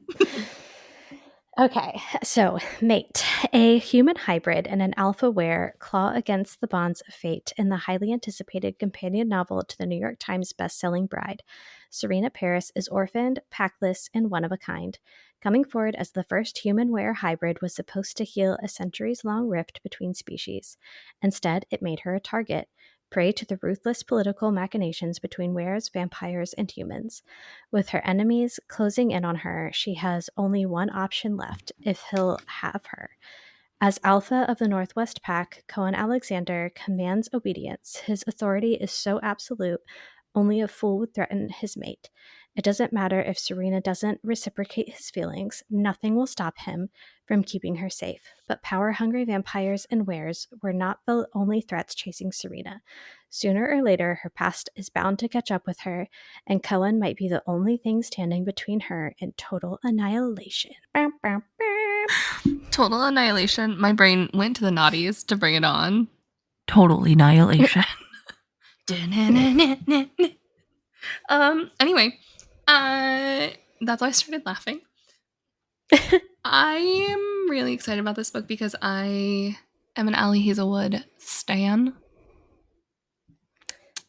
S2: Okay, so Mate, a human hybrid and an alpha wear claw against the bonds of fate in the highly anticipated companion novel to the New York Times bestselling Bride. Serena Paris is orphaned, packless, and one of a kind. Coming forward as the first human wear hybrid was supposed to heal a centuries-long rift between species. Instead, it made her a target, prey to the ruthless political machinations between wares, vampires, and humans. With her enemies closing in on her, she has only one option left, if he'll have her. As Alpha of the Northwest Pack, Cohen Alexander commands obedience. His authority is so absolute, only a fool would threaten his mate. It doesn't matter if Serena doesn't reciprocate his feelings, nothing will stop him from keeping her safe. But power-hungry vampires and wares were not the only threats chasing Serena. Sooner or later, her past is bound to catch up with her, and Cohen might be the only thing standing between her and total annihilation.
S1: Total annihilation. My brain went to the naughties to bring it on. Total annihilation. Anyway, that's why I started laughing. I am really excited about this book because I am an Allie Hazelwood stan.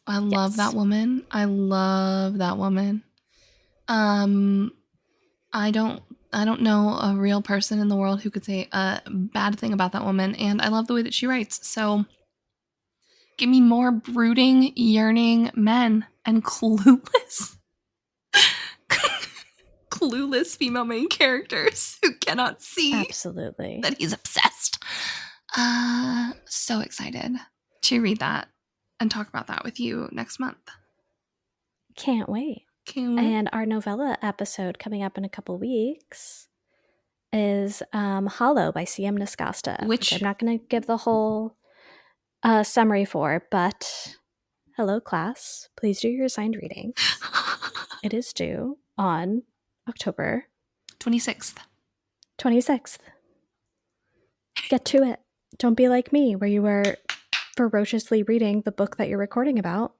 S1: I love that woman. I love that woman. I don't know a real person in the world who could say a bad thing about that woman, and I love the way that she writes. So give me more brooding, yearning men and clueless female main characters who cannot see
S2: Absolutely
S1: that he's obsessed. So excited to read that and talk about that with you next month.
S2: Can't wait. And our novella episode coming up in a couple weeks is Hollow by C.M. Nascosta, which I'm not going to give the whole summary for, but hello, class. Please do your assigned reading. It is due on October
S1: 26th.
S2: Get to it. Don't be like me, where you were ferociously reading the book that you're recording about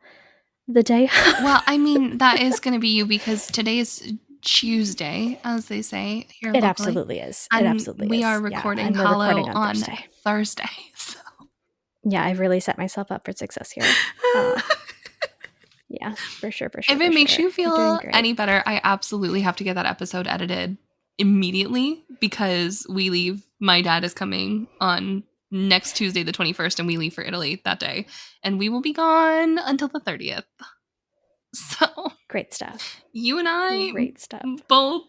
S2: the day.
S1: Well, I mean, that is going to be you because today is Tuesday, as they say here locally.
S2: It absolutely is.
S1: And we are recording Hollow on Thursday. So.
S2: Yeah, I've really set myself up for success here. Yeah, for sure.
S1: If it makes you feel any better, I absolutely have to get that episode edited immediately because my dad is coming on next Tuesday, the 21st, and we leave for Italy that day. And we will be gone until the 30th. So
S2: great stuff.
S1: You and I both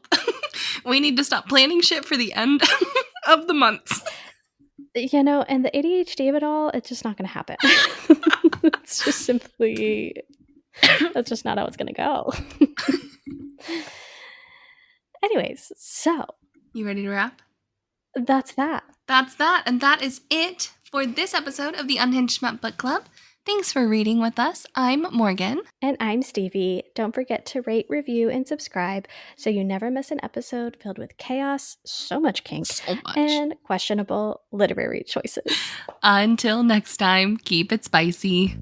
S1: we need to stop planning shit for the end of the month.
S2: You know, and the ADHD of it all, it's just not going to happen. It's just simply, that's just not how it's going to go. Anyways, so.
S1: You ready to wrap?
S2: That's that.
S1: And that is it for this episode of the Unhinged Smut Book Club. Thanks for reading with us. I'm Morgan.
S2: And I'm Stevie. Don't forget to rate, review, and subscribe so you never miss an episode filled with chaos, so much kink, and questionable literary choices.
S1: Until next time, keep it spicy.